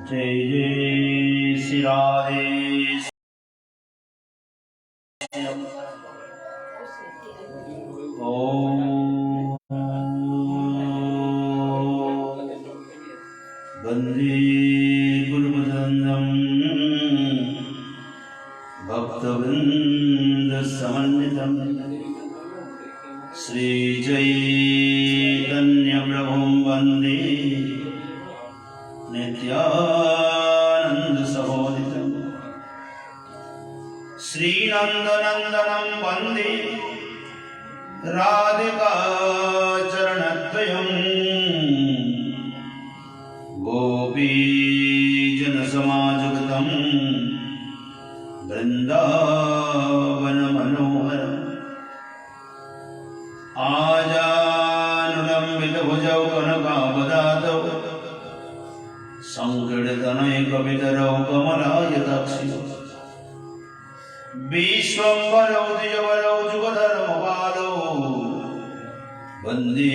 जय जय श्री राधे। वंदे गुरुपदं भक्तवृन्दसमन्वितं श्रीचैतन्यप्रभुं वन्दे नित्यानन्दसहोदितं श्रीनन्दनन्दनं वन्दे राधिका चरणद्वयम् गोपीजनसमायुक्तं वृन्दावनमनोहरम् आजानुलम्बितभुजौ कनकावदातौ सङ्कीर्तनैकपितरौ कमलायताक्षिणौ विश्वम्भरौ द्विजबलौ जुगधर्मपालौ वन्दे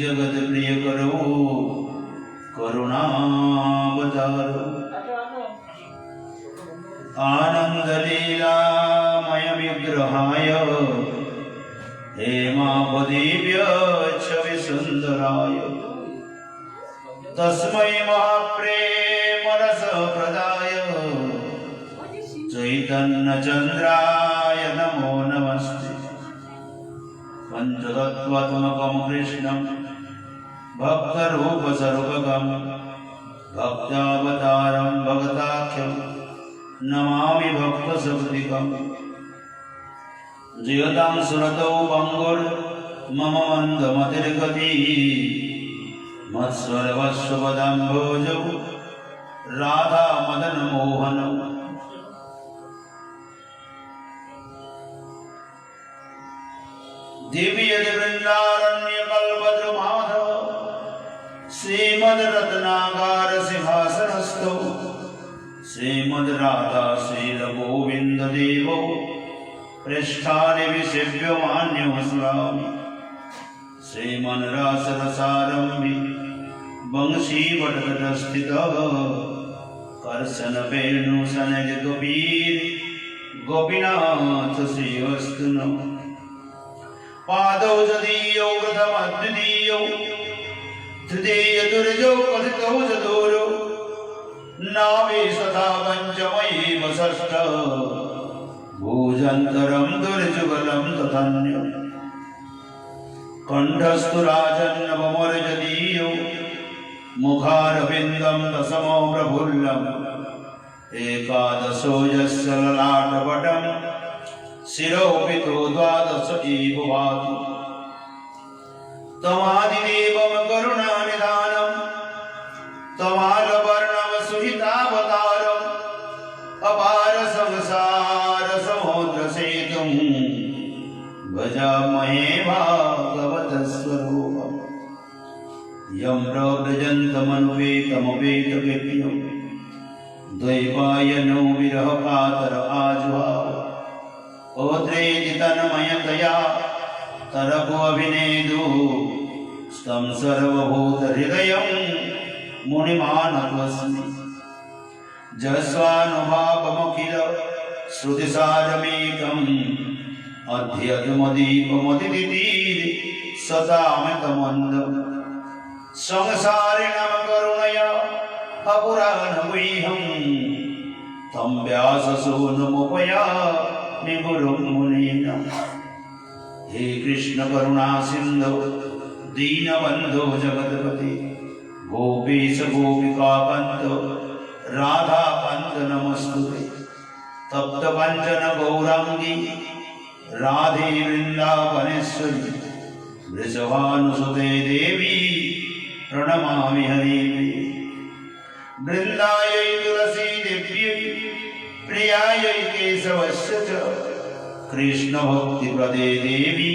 जगत्प्रियकरौ करुणावतारौ आनन्दलीलामयविग्रहाय हेमावदेव्यच्छविसुन्दराय तस्मै महाप्रेमरसप्रदाय चैतन्यचन्द्राय नमो नमस्ते। पञ्चतत्त्वात्मकं कृष्णं भक्तरूपस्वरूपकं भक्तावतारं भगताख्यं नमामि भक्तशक्तिकम्। जयतां सुरतौ पङ्गुर्मम मन्दमतिर्गतिः मत्सर्वस्वपदाम्भोजौ राधा मदन मोहनौ। दिव्यवृन्दारण्यकल्पद्रुमाधव श्रीमद्रत्नागार सिंहासनस्थौ श्रीमद्राधा श्रीरघुगोविन्ददेवौ पृष्ठानि विसेव्यमान्यो स्मरामि। श्रीमन्रासरसारम्भि वंशीवटतटस्थितः कर्शनवेणुसनजगोपीर गोपीनाथ श्रीवस्तु नः। पादौ जदीयौ प्रथमद्वितीयौ तृतीयतुर्यौ कथितौ चतुरौ नावे सदा पञ्चमैव षष्ठ भुजन्तरं दुर्जुगलं तथान्यम्। कण्ठस्थु राजन्नवमर्जदीयौ मुखारविन्दं दशमो प्रफुल्लम्। एकादशो यस्य ललाटपटं शिरोपितो द्वादश एव भाति। तमादिदेवं करुणानिधानं तमालवर्णवसुहितावतारम् अपार संसार समुद्रसेतुं भजामहे भागवतस्वरूपम्। यं प्रव्रजन्तमनुपेतमपेतकृत्यं द्वैपायनो विरहकातर आजुहाव। ओद्रेति तन्मयतया तरभोऽभिनेदु स्तं सर्वभूतहृदयं मुनिमानतोऽस्मि। जस्वानुभावमखिल श्रुतिसारमेकम् अध्यगमदीपमतिदितीर् सदामितमन्दम्। संसारिणां करुणया अपुराणगुह्यं तं व्याससूनुमुपयामि गुरुं मुनीन्। हे कृष्ण करुणा सिन्धो दीनबन्धो जगत्पते गोपीश गोपिकाकान्त राधाकान्त नमस्तुते। तप्त काञ्चन गौराङ्गी राधे वृन्दावनेश्वरी वृषभानुसुते देवी प्रणमामि हरिप्रिये। वृन्दायै तुलसी देव्यै प्रियायै केशवस्य च कृष्णभक्तिप्रदे देवी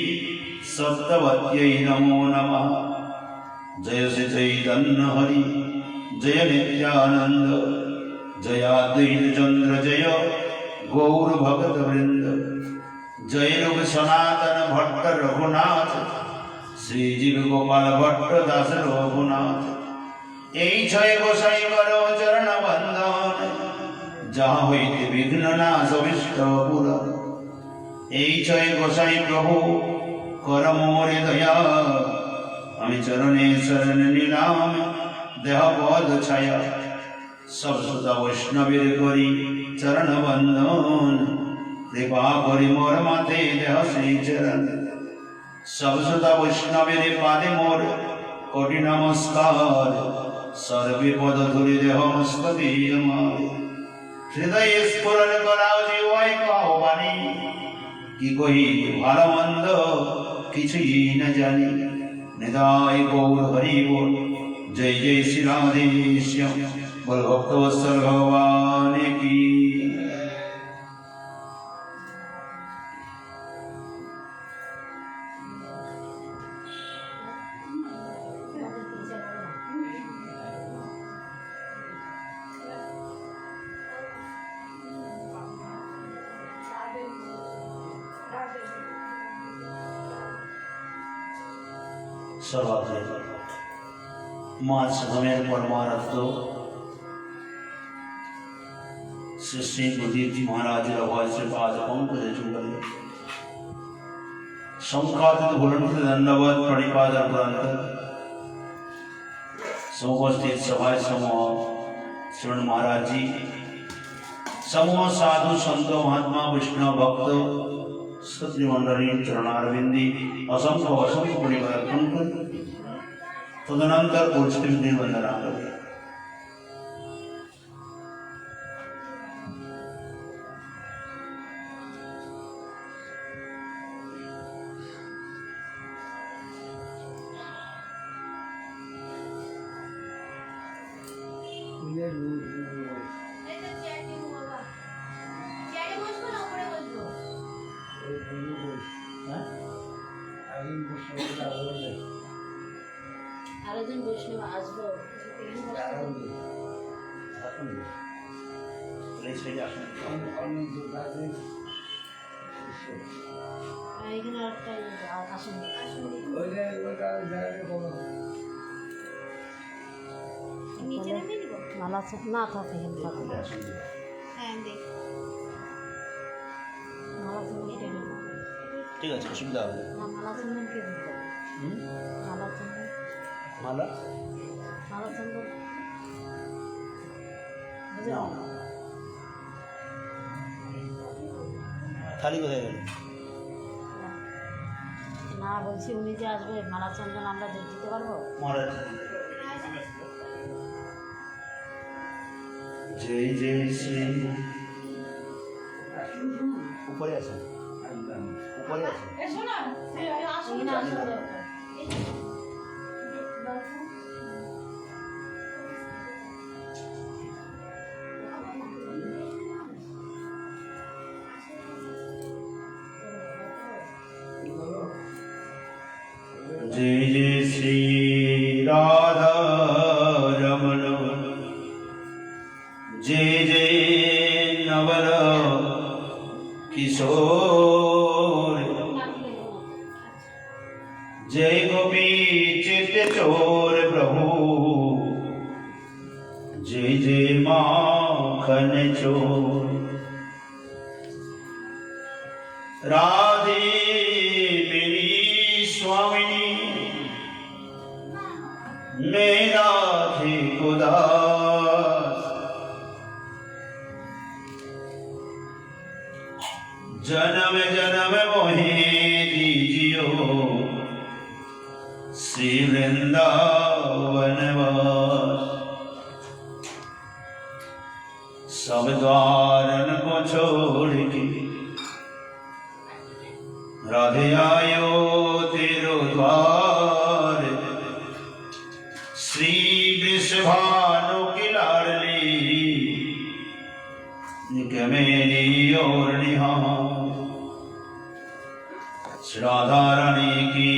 सप्तवत्यै नमो नमः। जय श्री चैतन्य हरि जय नित्यानंद जय अद्वैत चंद्र जय गौर भगत वृंद। जय रूप सनातन भट्ट रघुनाथ श्री जीव गोपाल भट्ट दास रघुनाथ। এই ছয় গোসাই করো চরণ বন্দন, যাহা হইতে বিঘ্ন নাশ অভিষ্ট পূরণ। এই ছয় গোসাই প্রভু কর মোরে দয়া, আমি চরণে শরণ নিলাম দেহ পদ ছায়া। সব সুতা বৈষ্ণবের করি চরণ বন্দন, কৃপা করি মোর মাথে দেহ শ্রী চরণ। সব সুতা বৈষ্ণবের পাদে মোর কোটি নমস্কার, সর্বে পদ ধরি দেহ মস্তকে আমার। হৃদয়ে স্ফুরণ করাও জিহ্বায় কও বাণী, কি কহি ভালো মন্দ কিছুই না জানি। নিতাই গৌর হরি বল, জয় জয় শ্রী রাধেশ্যাম, বল ভক্তবৎসল ভগবান কি। সর্বাগ্রে মা ধর্মের পরমারাধ্য শ্রী শ্রী গুরুদেব মহারাজের অভয় শ্রীপাদ পঙ্কজে যুগলে সংখ্যাতীত ভুলন্ত দণ্ডবত প্রণিপাত অর্পণান্ত समुपस्थित सभाए समूह श्रवण महाराज जी, समूह साधु संत महात्मा वैष्णव भक्त क्षत्रिय मंडली चरणारविंदी असंख्य असंख्य परिवार अर्पण कर तदनंतर गोष्ठी वंदना कर। আরেকজন বৈষ্ণব আসবো এখানে আরেকটা আসুন মালা না থাকে মালা ঠিক আছে, অসুবিধা হবে না। মালা চন্দন কে দিতে মালা চন্দন মালা মালা চন্দন থালি কোথায় গেল? না বলছি উনি যে আসবে মালা চন্দন আমরা যোগ দিতে পারবো? মহারাজ জয় জয় শ্রী উপরে আছেন, উপরে আছেন। जय जय श्री राधा रमण, जय जय नवल किशोर, जय गोपी चित चोर प्रभु, जय जय माखन चोर। राधे मेरी स्वामिनी, मेरा थे उदास, जन्म जन्म मोहे दीजियो श्री वृंदावन वास। सब द्वारन को छोड़ के राधे आयो तेरो द्वार, श्री वृषभानु की लाडली मेरी और निहार। राधा रानी की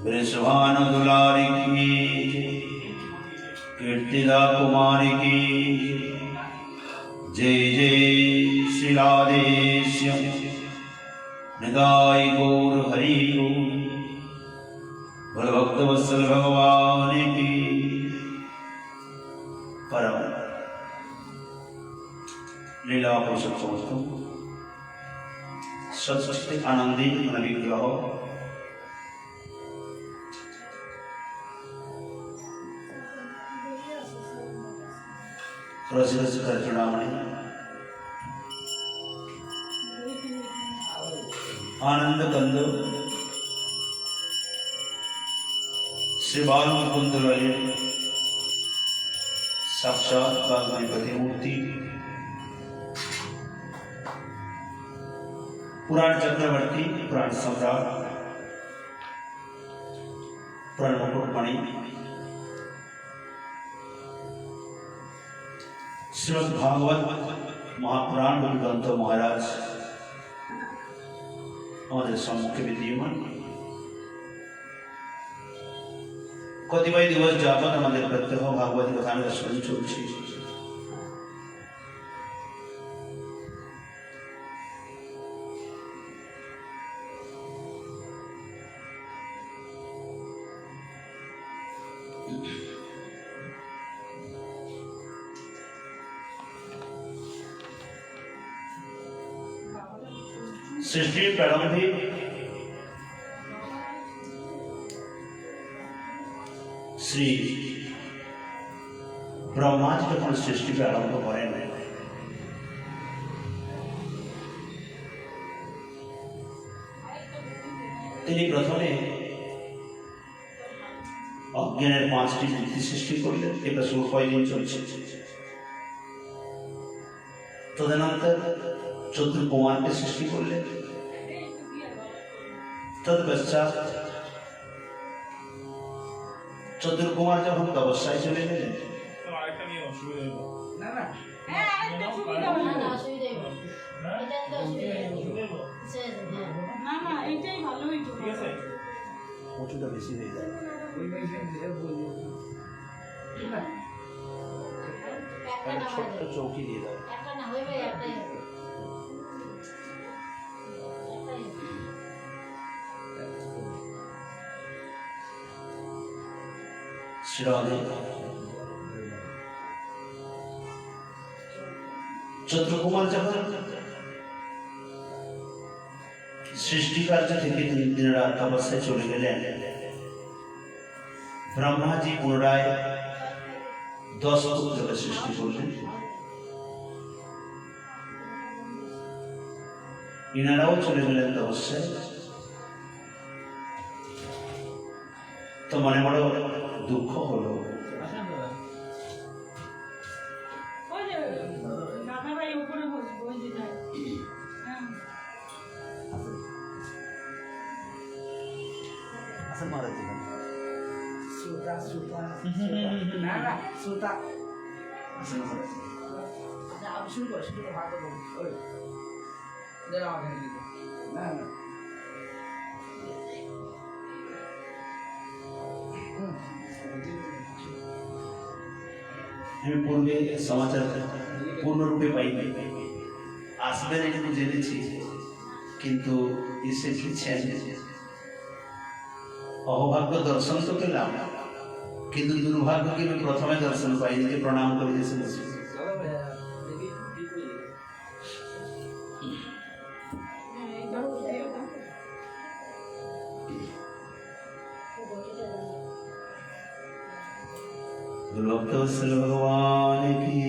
वृषभानु दुलारी की, कीर्तिदा कुमारी की जय जय श्री राधेश्याम। निताई गौर हरि गौर, बोल भक्त वत्सल भगवान की परम लीला पुरुषोत्तम सच्चित आनंदी मन विग्रह रस रस कर चुनावणी आनंद कंद श्री बाल मुकुंद साक्षात वाग्मयपति मूर्ति पुराण चक्रवर्ती पुराण सम्राट पुराण मुकुटमणि श्रीमद् भागवत महापुराण ग्रंथ महाराज हमारे सम्मुखे विद्यमान कतिपय दिवस जापत हमारे प्रत्यह भागवत कथा में स्मरण चलছে सृष्टि प्रारंभिक श्री ब्रह्मा जी যখন সৃষ্টি আরম্ভ করেন তিনি প্রথমে অজ্ঞানের 5টি বৃত্তি সৃষ্টি করলেন। এটা শুরু কয়েকদিন চলছে। তদনন্তর চতুর্কুমারকে সৃষ্টি করলেন। তৎপশ্চাৎ চতুর্কুমার যখন তপস্যায় চলে গেলেন প্রচুরটা বেশি হয়ে যায়। ছোট্ট চৌকি দিয়ে দাও। চন্দ্রকুমার যখন সৃষ্টি কার্য থেকে দিন রাত তপস্যায় চলে গেলেন, ব্রহ্মাজি পুনরায় 10 পুত্রকে সৃষ্টি করলেন। ইনারাও চলে গেলেন তপস্যায়। তো মনে বড় দুঃখ হলো। আমি পূর্বে সমাচার পূর্ণরূপে পাইনি, আসবেন এটুকু জেনেছি, কিন্তু এসে ফিরছেন। অভাগ্য দর্শন তো পেলাম, কিন্তু দুর্ভাগ্যকে আমি প্রথমে দর্শন পাইনি, যে প্রণাম করে এসে বসে। भक्तवत्सल भगवान की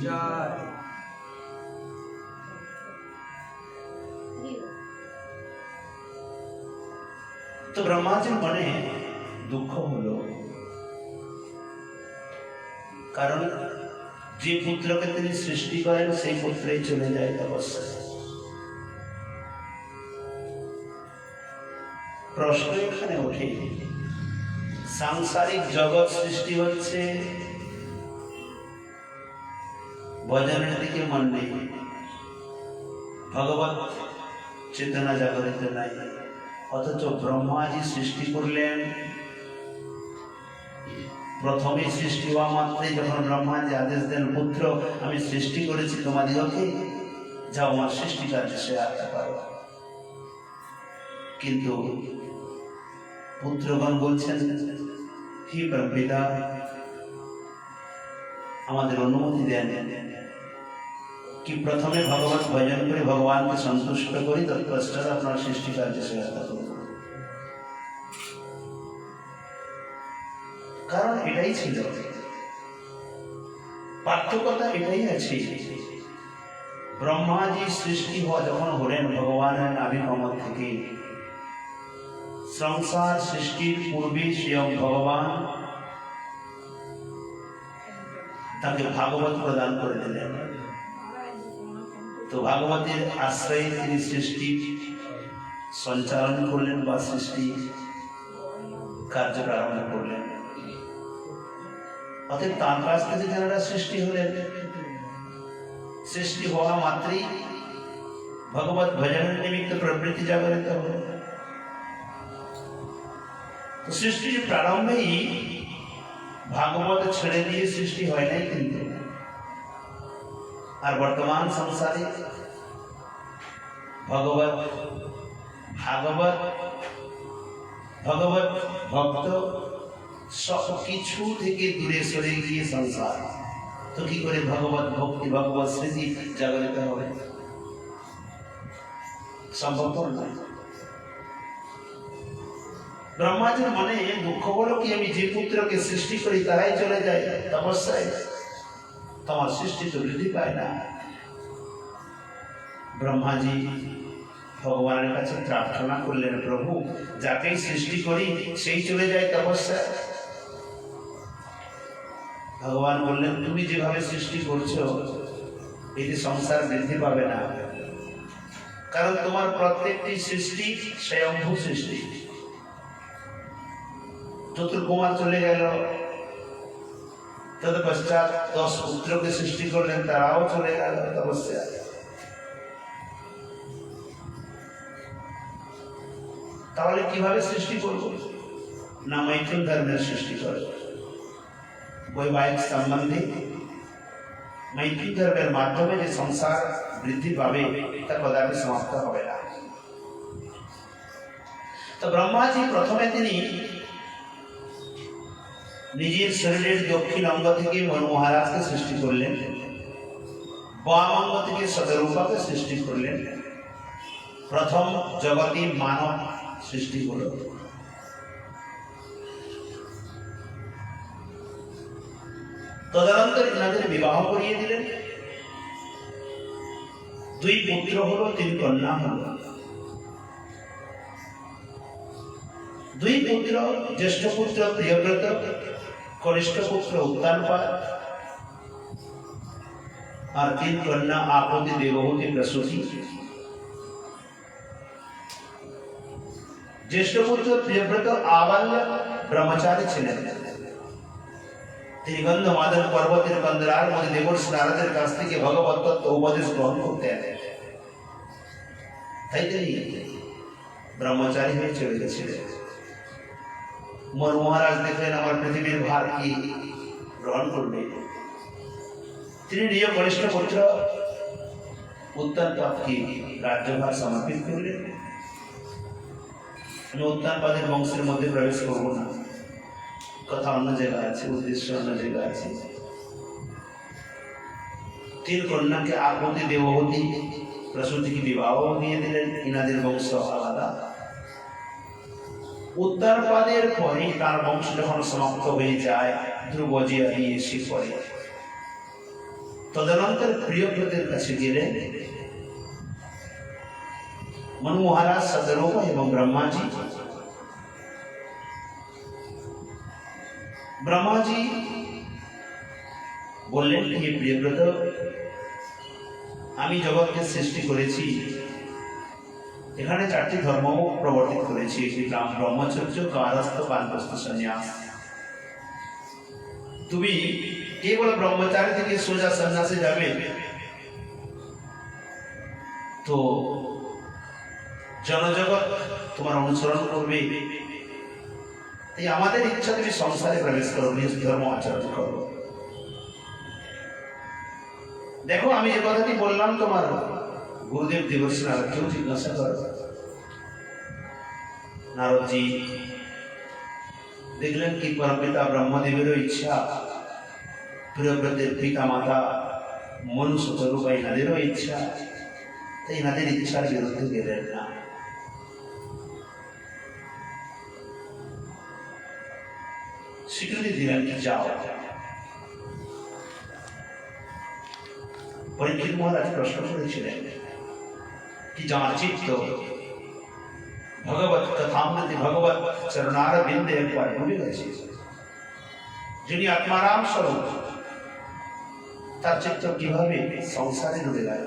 जय। तो ব্রহ্মাজির মনে দুঃখ হলো, কারণ যে পুত্রকে তিনি সৃষ্টি করেন সেই পুত্রই চলে যায় তপস্যায়। প্রশ্ন এখানে ওঠে, সাংসারিক জগৎ সৃষ্টি হচ্ছে, ভজনের দিকে মন নেই, ভগবত চেতনা জাগরিত নাই, অথচ ব্রহ্মাজি সৃষ্টি করলেন। প্রথমে সৃষ্টি হওয়া মাত্রই যখন ব্রহ্মাজি আদেশ দেন, পুত্র আমি সৃষ্টি করেছি তোমাদিগকে, যাও আমার সৃষ্টি কার্যে সহায়তা করো। কিন্তু পুত্রগণ বলছেন, হে প্রভৃতা, আমাদের অনুমতি দেন কি প্রথমে ভগবত ভজন করে ভগবানকে সন্তুষ্ট করি, তৎপশ্চাৎ আপনার সৃষ্টি কার্যে সহায়তা করব। কারণ এটাই ছিল, পার্থক্যতা এটাই আছে। ব্রহ্মাজি সৃষ্টি হওয়া যখন হলেন ভগবানের নাভি কমল থেকে, সংসার সৃষ্টির পূর্বে স্বয়ং ভগবান তাকে ভাগবত প্রদান করে দিলেন। তো ভাগবতের আশ্রয়ে তিনি সৃষ্টি সঞ্চালন করলেন বা সৃষ্টি কার্য প্রারম্ভ করলেন। অতএব তাঁর কাছ থেকে যারা সৃষ্টি হলেন, সৃষ্টি হওয়া মাত্রই ভগবত ভজনের নিমিত্ত প্রবৃত্তি জাগরিত হল। তো সৃষ্টির প্রারম্ভেই ভাগবত ছেড়ে দিয়ে সৃষ্টি হয় নাই কিন্তু। আর বর্তমান সংসারে ভগবত ভাগবত ভগবত ভক্ত সব কিছু থেকে দূরে সরে গিয়ে সংসার, তো কি করে ভগবত ভক্তি ভগবত স্মৃতি জাগরিত হবে? সম্ভবপর নয়। ব্রহ্মাজির মনে দুঃখ হলো কি, আমি যে পুত্রকে সৃষ্টি করি তারাই চলে যায় তপস্যায়, তোমার সৃষ্টি তো বৃদ্ধি পায় না। ব্রহ্মাজি ভগবানের কাছে প্রার্থনা করলেন, প্রভু যাকেই সৃষ্টি করি সেই চলে যায় তপস্যায়। ভগবান বললেন, তুমি যেভাবে সৃষ্টি করছো এতে সংসার বৃদ্ধি পাবে না, কারণ তোমার প্রত্যেকটি সৃষ্টি স্বয়ম্ভূ সৃষ্টি। চতুর্কুমার চলে গেল, তৎপশ্চাৎ 10 পুত্রকে সৃষ্টি করলেন, তারাও চলে গেল তপস্যায়। তাহলে কিভাবে সৃষ্টি করবো? না মৈথুন ধর্মের সৃষ্টি করবো, বৈবাহিক সম্বন্ধে মৈথুন ধর্মের মাধ্যমে যে সংসার বৃদ্ধি পাবে তা কদাপি সমাপ্ত হবে না। তো ব্রহ্মাজি প্রথমে তিনি নিজের শরীরের দক্ষিণ অঙ্গ থেকে মনু মহারাজকে সৃষ্টি করলেন, বাম অঙ্গ থেকে শতরূপাকে সৃষ্টি করলেন। প্রথম জগতে মানব সৃষ্টি হল। তদনন্তর এনাদের বিবাহ করিয়ে দিলেন। 2 পুত্র হলো, 3 কন্যা হলো। 2 পুত্র, জ্যেষ্ঠ পুত্র প্রিয়ব্রত, কনিষ্ঠ পুত্র উত্তানপাদ, আর 3 কন্যা আপতি, দেবহূতি, প্রসূতি। জ্যেষ্ঠ পুত্র প্রিয়ব্রত আবাল্য ব্রহ্মচারী ছিলেন। তিনি গন্ধমাদন পর্বতের কন্দরার মধ্যে দেবর্ষি নারদের কাছ থেকে ভগবত তত্ত্ব উপদেশ গ্রহণ করতেন। তাই তিনি ব্রহ্মচারী হয়ে চলে গেছিলেন। মনু মহারাজ দেখলেন আমার পৃথিবীর ভার কি গ্রহণ করবে, তিনি নিজ কনিষ্ঠ পুত্র উত্তানপাদকে রাজ্যভার সমর্পিত করলেন। আমি উত্তানপাদের বংশের মধ্যে প্রবেশ করবো না, কথা অন্য জায়গায় আছে, উদ্দেশ্য অন্য জায়গায় আছে। 3 কন্যাকে আপতি, দেবহূতি, প্রসূতিকে বিবাহ দিয়ে দিলেন। ইনাদের বংশ আলাদা। উত্তানপাদের পরে তার বংশ যখন সমাপ্ত হয়ে যায়, ধ্রুবজি আদি এসে পড়ে। তদনন্তর প্রিয়ব্রতের কাছে গেলেন মনু মহারাজ, শতরূপা এবং ব্রহ্মাজি। ব্রহ্মাজি বললেন, হে প্রিয়ব্রত, আমি জগৎকে সৃষ্টি করেছি, এখানে 4টি ধর্ম প্রবর্তিত করেছি, একটি ব্রহ্মচর্য, গার্হস্থ্য, বানপ্রস্থ, সন্ন্যাস। তুমি কেবল ব্রহ্মচারী থেকে সোজা সন্ন্যাসে যাবে তো জনজগৎ তোমার অনুসরণ করবে। তাই আমাদের ইচ্ছা তুমি সংসারে প্রবেশ করো, নিজ ধর্ম আচরণ করো। দেখো আমি যে কথাটি বললাম তোমার গুরুদেব দেবর্ষি নারদকেও জিজ্ঞাসা করো। নারদজি দেখলেন কি পরমপিতা ব্রহ্মদেবেরও ইচ্ছা, প্রিয়ব্রতের পিতা মাতা মনুষ্য স্বরূপ এনাদেরও ইচ্ছা, তাই এনাদের ইচ্ছার বিরুদ্ধে গেলেন না। স্বীকৃতি দিলেন কি যাও। পরীক্ষিত মহারাজ প্রশ্ন করেছিলেন কি যার চিত্ত ভগবত কথামৃতি ভগবত চরণার বিন্দে একবার ডুবে গেছে, যিনি আত্মারাম স্বরূপ, তার চিত্ত কিভাবে সংসারে ডুবে গেল?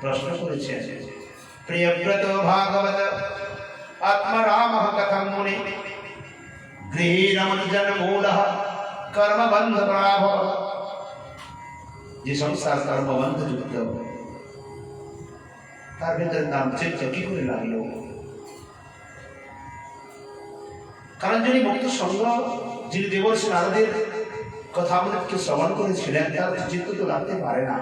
প্রশ্ন করেছেন প্রিয়ব্রত ভাগবত আত্মারাম কথম মুনি গৃহীণমনুজন মূলঃ কর্মবন্ধ প্রাভব। যে সংসার কর্মবন্ধ যুক্ত, তার ভিতরে নাম চিত্ত কি করে লাগলো? কারণ যিনি মুক্ত সঙ্গ, যিনি দেবর্ষি নারদের কথা আমাদেরকে শ্রবণ করেছিলেন, তার চিত্ত তো লাগতে পারে না।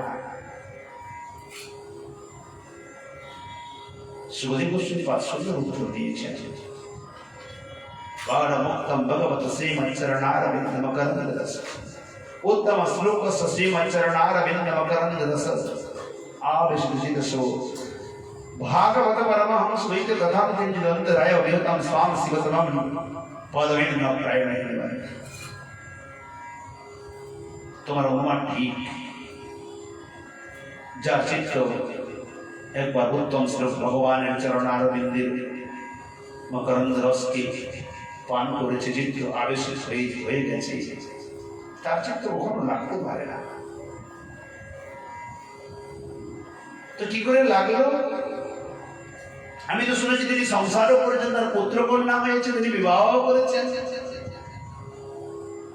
সুখদেব গোস্বামী পাঁচশো উত্তর দিয়েছেন মুক্তম ভগবত শ্রীমচ্চরণারবিন্দ মকরন্দ রস উত্তম শ্লোক শ্রীমচ্চরণারবিন্দ মকরন্দ রস আবিষ্কৃতসো ভাগবত পরমহংস দ্বৈত কথাম কিঞ্চিদন্তরায় বিহতম স্বাম শিবতমম পদবেন প্রায় নাই। তোমার অনুমান ঠিক, যার চিত্ত একবার উত্তম শ্লোক ভগবানের চরণারবিন্দের মকরন্দ রসকে পান করেছে, চিত্ত আবেশিত হয়ে গেছে, তার চিত্ত কখনো লাগতে পারে না। তো কি করে লাগলো? আমি তো শুনেছি তিনি সংসারও করেছেন, তার পুত্রকন্যা হয়েছে, তিনি বিবাহ করেছেন।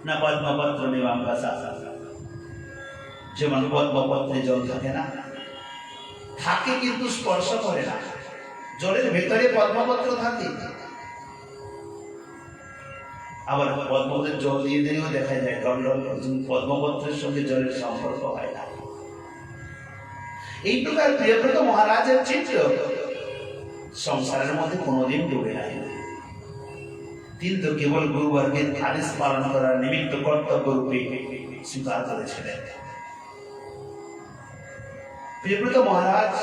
না পদ্মপত্র নিবাম্বাসা, যেমন পদ্মপত্রে জল থাকে না, থাকে কিন্তু স্পর্শ করে না। জলের ভেতরে পদ্মপত্র থাকে, আবার পদ্মপত্রের জল দিয়ে দিলেও দেখা যায় পদ্মপত্রের সঙ্গে জলের সম্পর্ক হয় না। এই প্রকার প্রিয়ব্রত মহারাজের চিত্র সংসারের মধ্যে কোনোদিন ডুবে নাই। তিনি তো কেবল গুরুবর্গের আদেশ পালন করার নিমিত্ত কর্তব্য রূপে স্বীকার করেছিলেন। প্রিয়ব্রত মহারাজ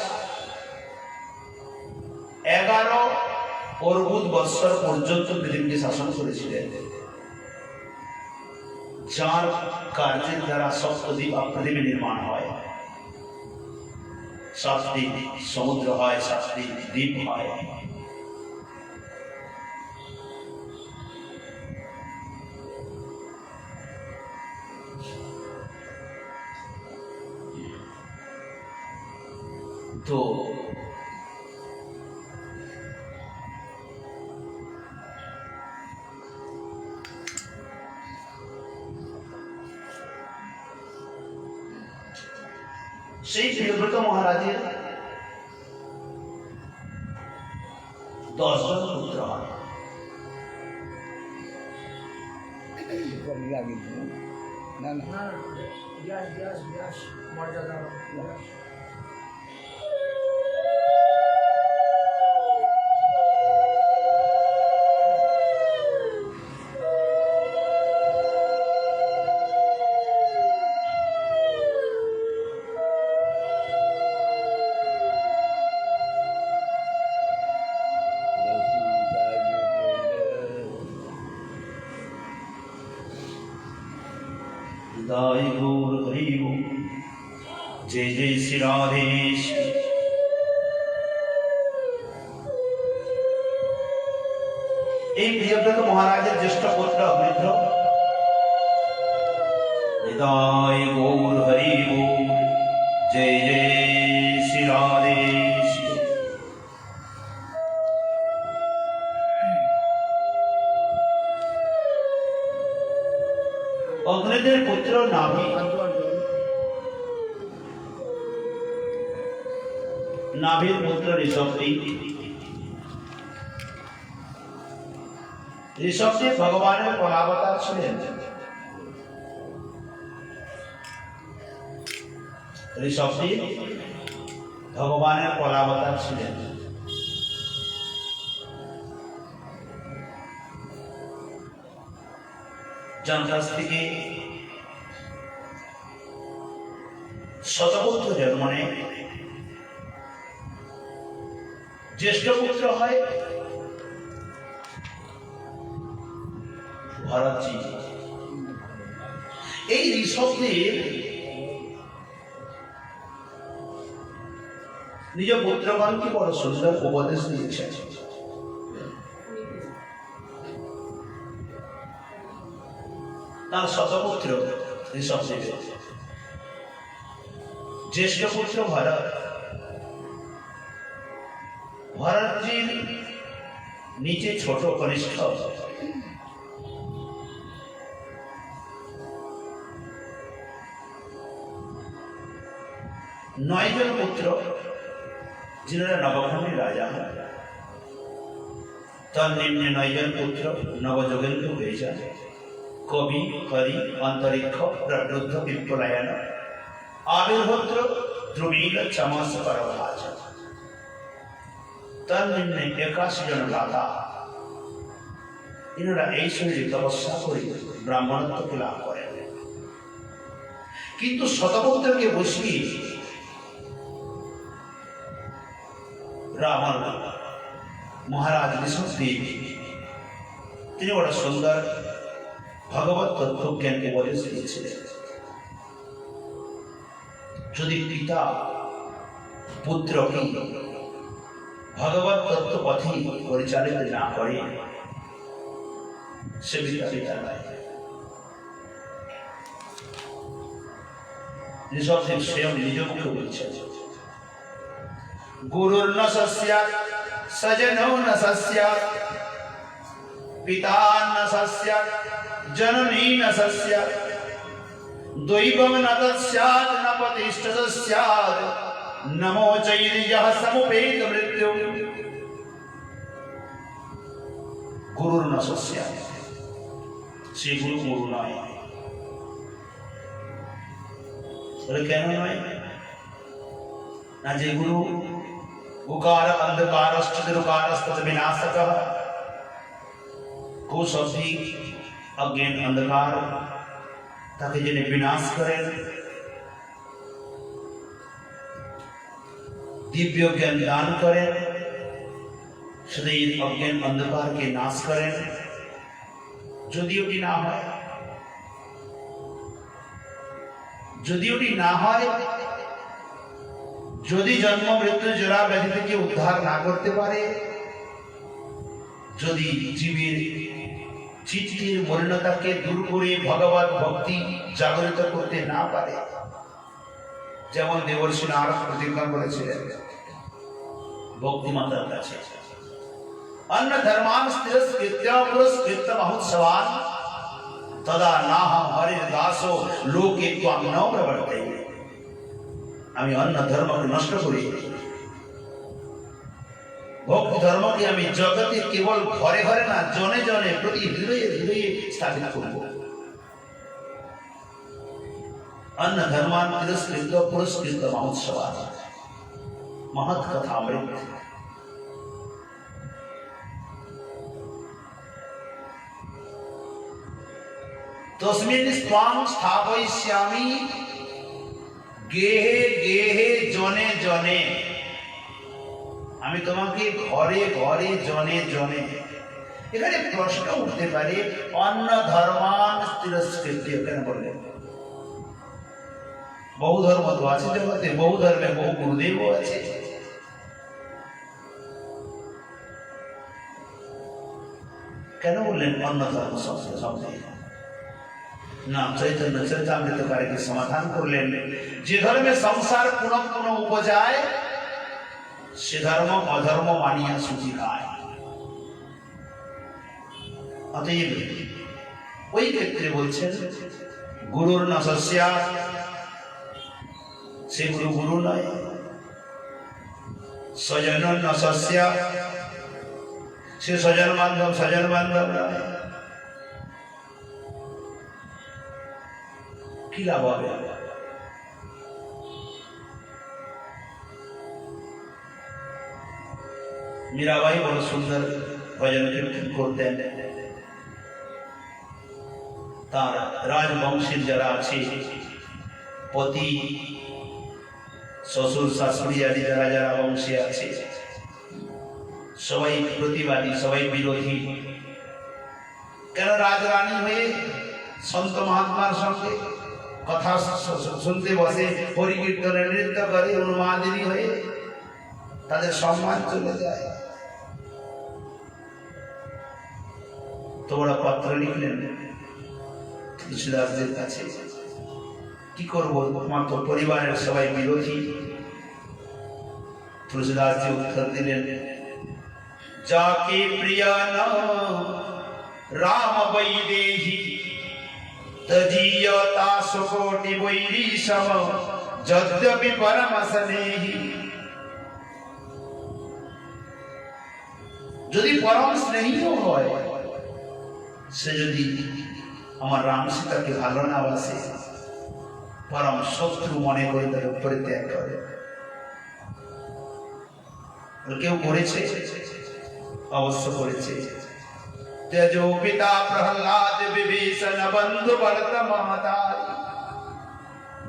11 অর্বুদ বৎসর পর্যন্ত পৃথিবীকে শাসন করেছিলেন, যার কার্যের দ্বারা সপ্তদ্বীপ পৃথিবী নির্মাণ হয়, 7টি সমুদ্র হয়, 7টি দ্বীপ হয়। তো সেই প্রিয়ব্রত মহারাজের 10 জন পুত্র হয়। गौर हरि जय जय श्री राधेश। এই প্রিয়ব্রত মহারাজের জ্যেষ্ঠ পুত্র বৃদ্ধ হৃদয় গৌর হরি জয় জয় শ্রী রাধেশ। অগ্নিদের পুত্র নাভি, নাভির পুত্র ঋষভদেব। ঋষভদেব ভগবানের কলাবতার ছিলেন। ঋষভদেব ভগবানের কলাবতার ছিলেন। যার কাছ থেকে শতপুত্র জন্ম নেয়, জ্যেষ্ঠ পুত্র হয় ভরতজি। এই ঋষভদেব নিজ পুত্রগণকে বড় সুন্দর উপদেশ দিয়েছেন। তার শতপুত্র ঋষভদেব, জ্যেষ্ঠ পুত্র ভরত। ভরতজির নিচে ছোট কনিষ্ঠ, 9 জন পুত্র, যিনারা নবখণ্ডের রাজা হন। তার নিম্নে 9 জন পুত্র নবযোগেন্দ্র হয়ে যান, কবি, হরি, অন্তরিক্ষ, প্রবৃদ্ধ, পিপ্পলায়ন, আবির্ভদ্র, ধ্রুবীল, চমস, পরভাজ। তার নিম্নে 81 জন রাধা। এনারা এই শরীরে তপস্যা করে ব্রাহ্মণত্বকে লাভ করেন। কিন্তু শতপুত্রকে বসিয়ে রাবণ মহারাজ ঋষভদেব তিনি বড় সুন্দর ভগবত তত্ত্বজ্ঞানকে উপদেশ দিয়েছিলেন। যদি পিতা পুত্রকে ভগবত তত্ত্ব পথে পরিচালিত না করে, সে পিতা নয়। ঋষভদেব স্বয়ং নিজ মুখে বলছেন, গুরুর ন সস্যাৎ সজনো ন সস্যাৎ পিতা ন সস্যাৎ জননী ন সস্যাৎ দৈবং ন তস্যাৎ ন পতিষ্ঠ সস্যাৎ নমো চৈর্যঃ সমুপেত মৃত্যুম। গুরুর ন সস্যাৎ, সে গুরু নয়। কেন নয়? না, যে গুরু উকার অন্ধকারশ্চ নিরুকারস্তত বিনাশকঃ, কুশব্দিক অজ্ঞান অন্ধকার তাকে যিনি বিনাশ করেন, দিব্য জ্ঞান দান করেন, শুধু অজ্ঞান অন্ধকারকে নাশ করেন। যদি ওটি না হয়, যদি জন্ম মৃত্যু জরা ব্যাধি থেকে উদ্ধার না করতে পারে, যদি জীবের চিত্তের মলিনতাকে দূর করে ভগবত ভক্তি জাগরিত করতে না পারে, যেমন দেবর্ষি নারদ প্রতিজ্ঞা করেছিলেন ভক্তিমাতার কাছে, অন্য ধর্মান স্থিরস্কৃত্য পুরস্কৃত্য মহোৎসবান তদা নাহম হরির দাসো লোকে ত্বাং ন প্রবর্তয়ে। আমি অন্য ধর্মকে নষ্ট করি, ভক্তি ধর্মকে আমি জগতে কেবল ঘরে ঘরে না, জনে জনে, প্রতি হৃদয়ে হৃদয়ে স্থাপিত করব। অন্য ধর্মান তিরস্কৃত পুরস্কৃত মহোৎসবান, মহৎ কথা অমৃত। তস্মিন স্ত্বাং স্থাপয়িষ্যামি গেহে গেহে জনে জনে। আমি তোমাকে ঘরে ঘরে জনে জনে। এখানে প্রশ্ন উঠতে পারে, অন্য ধর্মান তিরস্কৃত কেন বললেন? বহু ধর্ম তো আছে জগতে, বহু ধর্মে বহু গুরুদেবও আছে। কেন বললেন অন্য ধর্ম শব্দ? না, চৈতন্য চরিতামৃতকারে কি সমাধান করলেন, যে ধর্মে সংসার পুনঃ পুনঃ উপজায়, সে ধর্ম অধর্ম মানিয়া সুচি খায়। অতএব ওই ক্ষেত্রে বলছেন গুরুর ন সস্যাৎ, সে গুরু নয়। স্বজন ন সস্যাৎ, সে স্বজন বান্ধব নয়। কি লাভ হবে? মীরাবাই বড় সুন্দর ভজন কীর্তন করতেন। তার রাজবংশের যারা আছে, পতি শ্বশুর শাশুড়ি আদি যারা যারা বংশে আছে, সবাই প্রতিবাদী, সবাই বিরোধী। কেন রাজরানী হয়ে সন্ত মহাত্মার সঙ্গে কথা শুনতে বসে, হরিকীর্তনে নৃত্য করে, উন্মাদিনী হয়ে তাদের সম্মান চলে যায়। তো ওরা পত্র লিখলেন তুলসীদাসদের কাছে, কি করবো, তোমার তো পরিবারের সবাই বিরোধী। তুলসীদাসজি উত্তর দিলেন, যাকে প্রিয়া না রাম বৈদেহি তজিয়তা সুকোটি বৈরী সম যদ্যপি পরম স্নেহি। যদি পরম স্নেহীও হয়, সে যদি আমার রাম সীতাকে ভালো না বাসে, পরম শত্রু মনে করে তার উপরে ত্যাগ করে। কেউ করেছে, অবশ্য করেছে। তেজো পিতা প্রহ্লাদ বিভীষণ বন্ধু বর্তমাতারি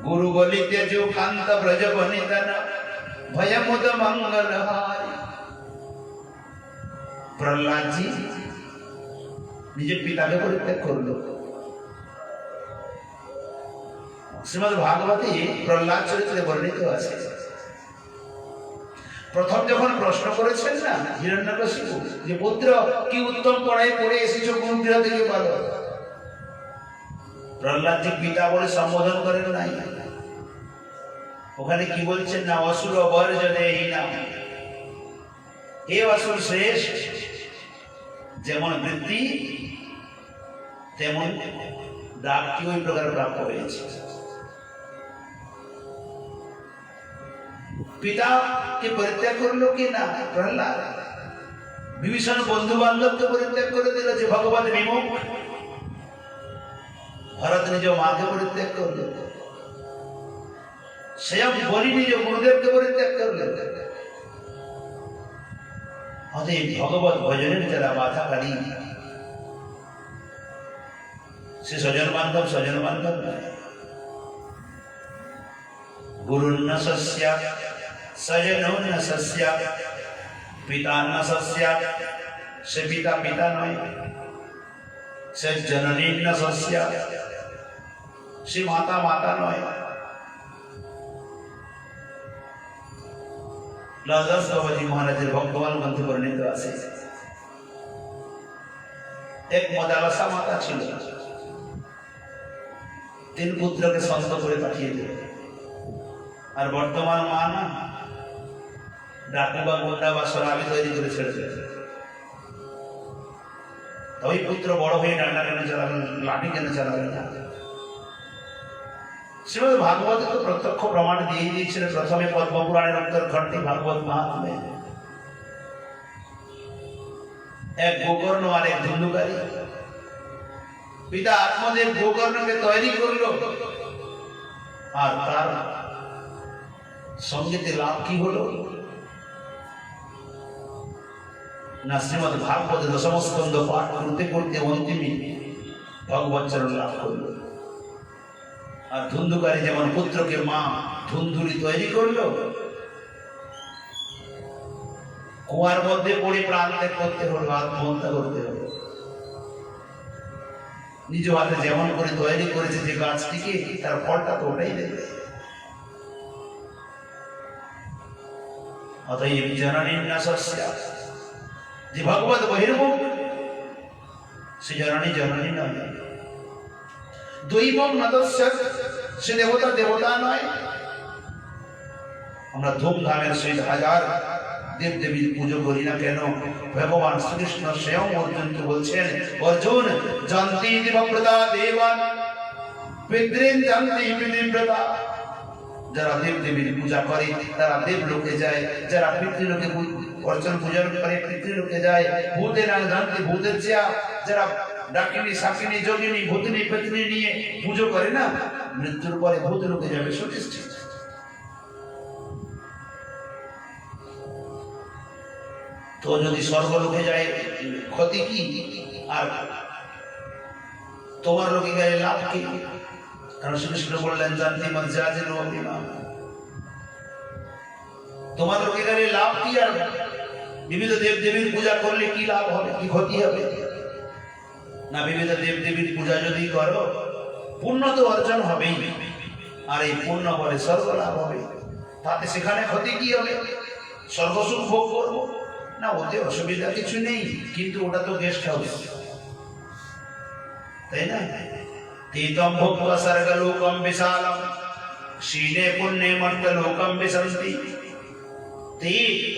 গুরু বলি তেজো কান্ত ব্রজ বনিতন ভয়মুদ মঙ্গলহারি। প্রহ্লাদজি নিজের পিতাকে পরিত্যাগ করলো। শ্রীমদ্ ভাগবতে প্রহ্লাদ চরিত্রে বর্ণিত আছে, প্রথম যখন প্রশ্ন করেছেন না হিরণ্যকশিপু, যে পুত্র কি উত্তম পড়াই পড়ে এসেছো, কোন গৃহ থেকে বলো, প্রহ্লাদজি পিতা বলে সম্বোধন করেন নাই। ওখানে কি বলছেন না, অসুর বর্জনে হীনা, হে অসুর শ্রেষ্ঠ, যেমন বৃত্তি তেমন ডাকটি ওই প্রকার প্রাপ্ত হয়েছে। পিতাকে পরিত্যাগ করলো কি না প্রহ্লাদ? বিভীষণ বন্ধু বান্ধবকে পরিত্যাগ করে দিল, যে ভগবান বিমুখ। ভরত নিজ মাকে পরিত্যাগ করলো, স্বয়ং বলি নিজ গুরুদেবকে পরিত্যাগ করলেন। অতএব ভগবত ভজনের যারা বাধাকারী, সে স্বজন বান্ধব নয়। গুরুন্ন সস্যা স্বজনৌন্য সস্যা পিতান্ন সস্যা, সে পিতা পিতা নয়। সে জননীন্য সস্যা, সে মাতা মাতা নয়। লালদাস বাবাজি মহারাজের ভক্তবান গ্রন্থে বর্ণিত আছে, এক মদালসা মাতা ছিল, 3 পুত্রকে সন্ত করে পাঠিয়ে দিল। আর বর্তমান মা না ডাকু বা গোন্ডা বা সরাবি তৈরি করে ছেড়ে দিল। ওই পুত্র বড় হয়ে ডান্ডা কেন চালাবেন, লাঠি কেন চালাবেন না? শ্রীমদ্ ভাগবত তো প্রত্যক্ষ প্রমাণ দিয়ে দিয়েছিলেন। প্রথমে পদ্মপুরাণের উত্তরখণ্ডটি ভাগবত মাহাত্ম্যে, এক গোকর্ণ আর এক ধুন্ধুকারী। পিতা আত্মদেব গোকর্ণকে তৈরি করলো, আর তার সঙ্গীতে লাভ কি হলো না, শ্রীমদ্ ভাগবত দশম স্কন্ধ পাঠ করতে করতে অন্তিমে ভগবত চরণ লাভ করলো। আর ধুন্ধুকারী যেমন পুত্রকে মা ধুন্ধুরি তৈরি করলো, কুয়ার মধ্যে পড়ে প্রাণ ত্যাগ করতে হলো, আত্মহত্যা করতে হলো। নিজ হাতে যেমন করে তৈরি করেছে যে গাছটিকে, তার ফলটা তো ওটাই দেবে। অতএব জননী না সস্যা, যে ভগবত বহির্মুখ, সে জননী নয়। দৈবম নদস্য, সে দেবতা নয়। আমরা ধুমধামের সহিত হাজার দেব দেবীর পুজো করি না কেন? ভগবান শ্রীকৃষ্ণ স্বয়ং অর্জুনকে বলছেন, অর্জুন জানতি দিবব্রতা দেবান পিতৃন জানতি পিতৃব্রতা। যারা দেব দেবীর পূজা করে তারা দেবলোকে যায়, যারা পিতৃলোকে অর্চন পূজন করে পিতৃলোকে যায়। ভূতের জানতি ভূতের চেয়া, যারা ডাকিনী শাকিনী যোগিনী ভূতিনী পেতনি নিয়ে পুজো করে না, মৃত্যুর পরে ভূত লোকে যাবে সুনিশ্চিত। তো যদি স্বর্গলোকে যায় ক্ষতি কি? আর তোমার লোকে গেলে লাভ কি? কারণ শ্রীকৃষ্ণ বললেন জানতি মজ্জাজের অভিমান, তোমার লোকে গেলে লাভ কি? আর বিবিধ দেব দেবীর পূজা করলে কি লাভ হবে, কি ক্ষতি হবে? না, বিবিধ দেব দেবীর পূজা যদি করো পুণ্য তো অর্জন হবেই, আর এই পুণ্য বলে স্বর্গ লাভ হবে। তাতে সেখানে ক্ষতি কি হবে? স্বর্গসুখ ভোগ করবো না, ওতে অসুবিধা কিছু নেই, কিন্তু ওটা তো গেস্ট হাউস, তাই না? तीतम भुक्त्वा सर्गलोकम विशालम शीले पुण्य मर्त्यलोकम विशन्ति।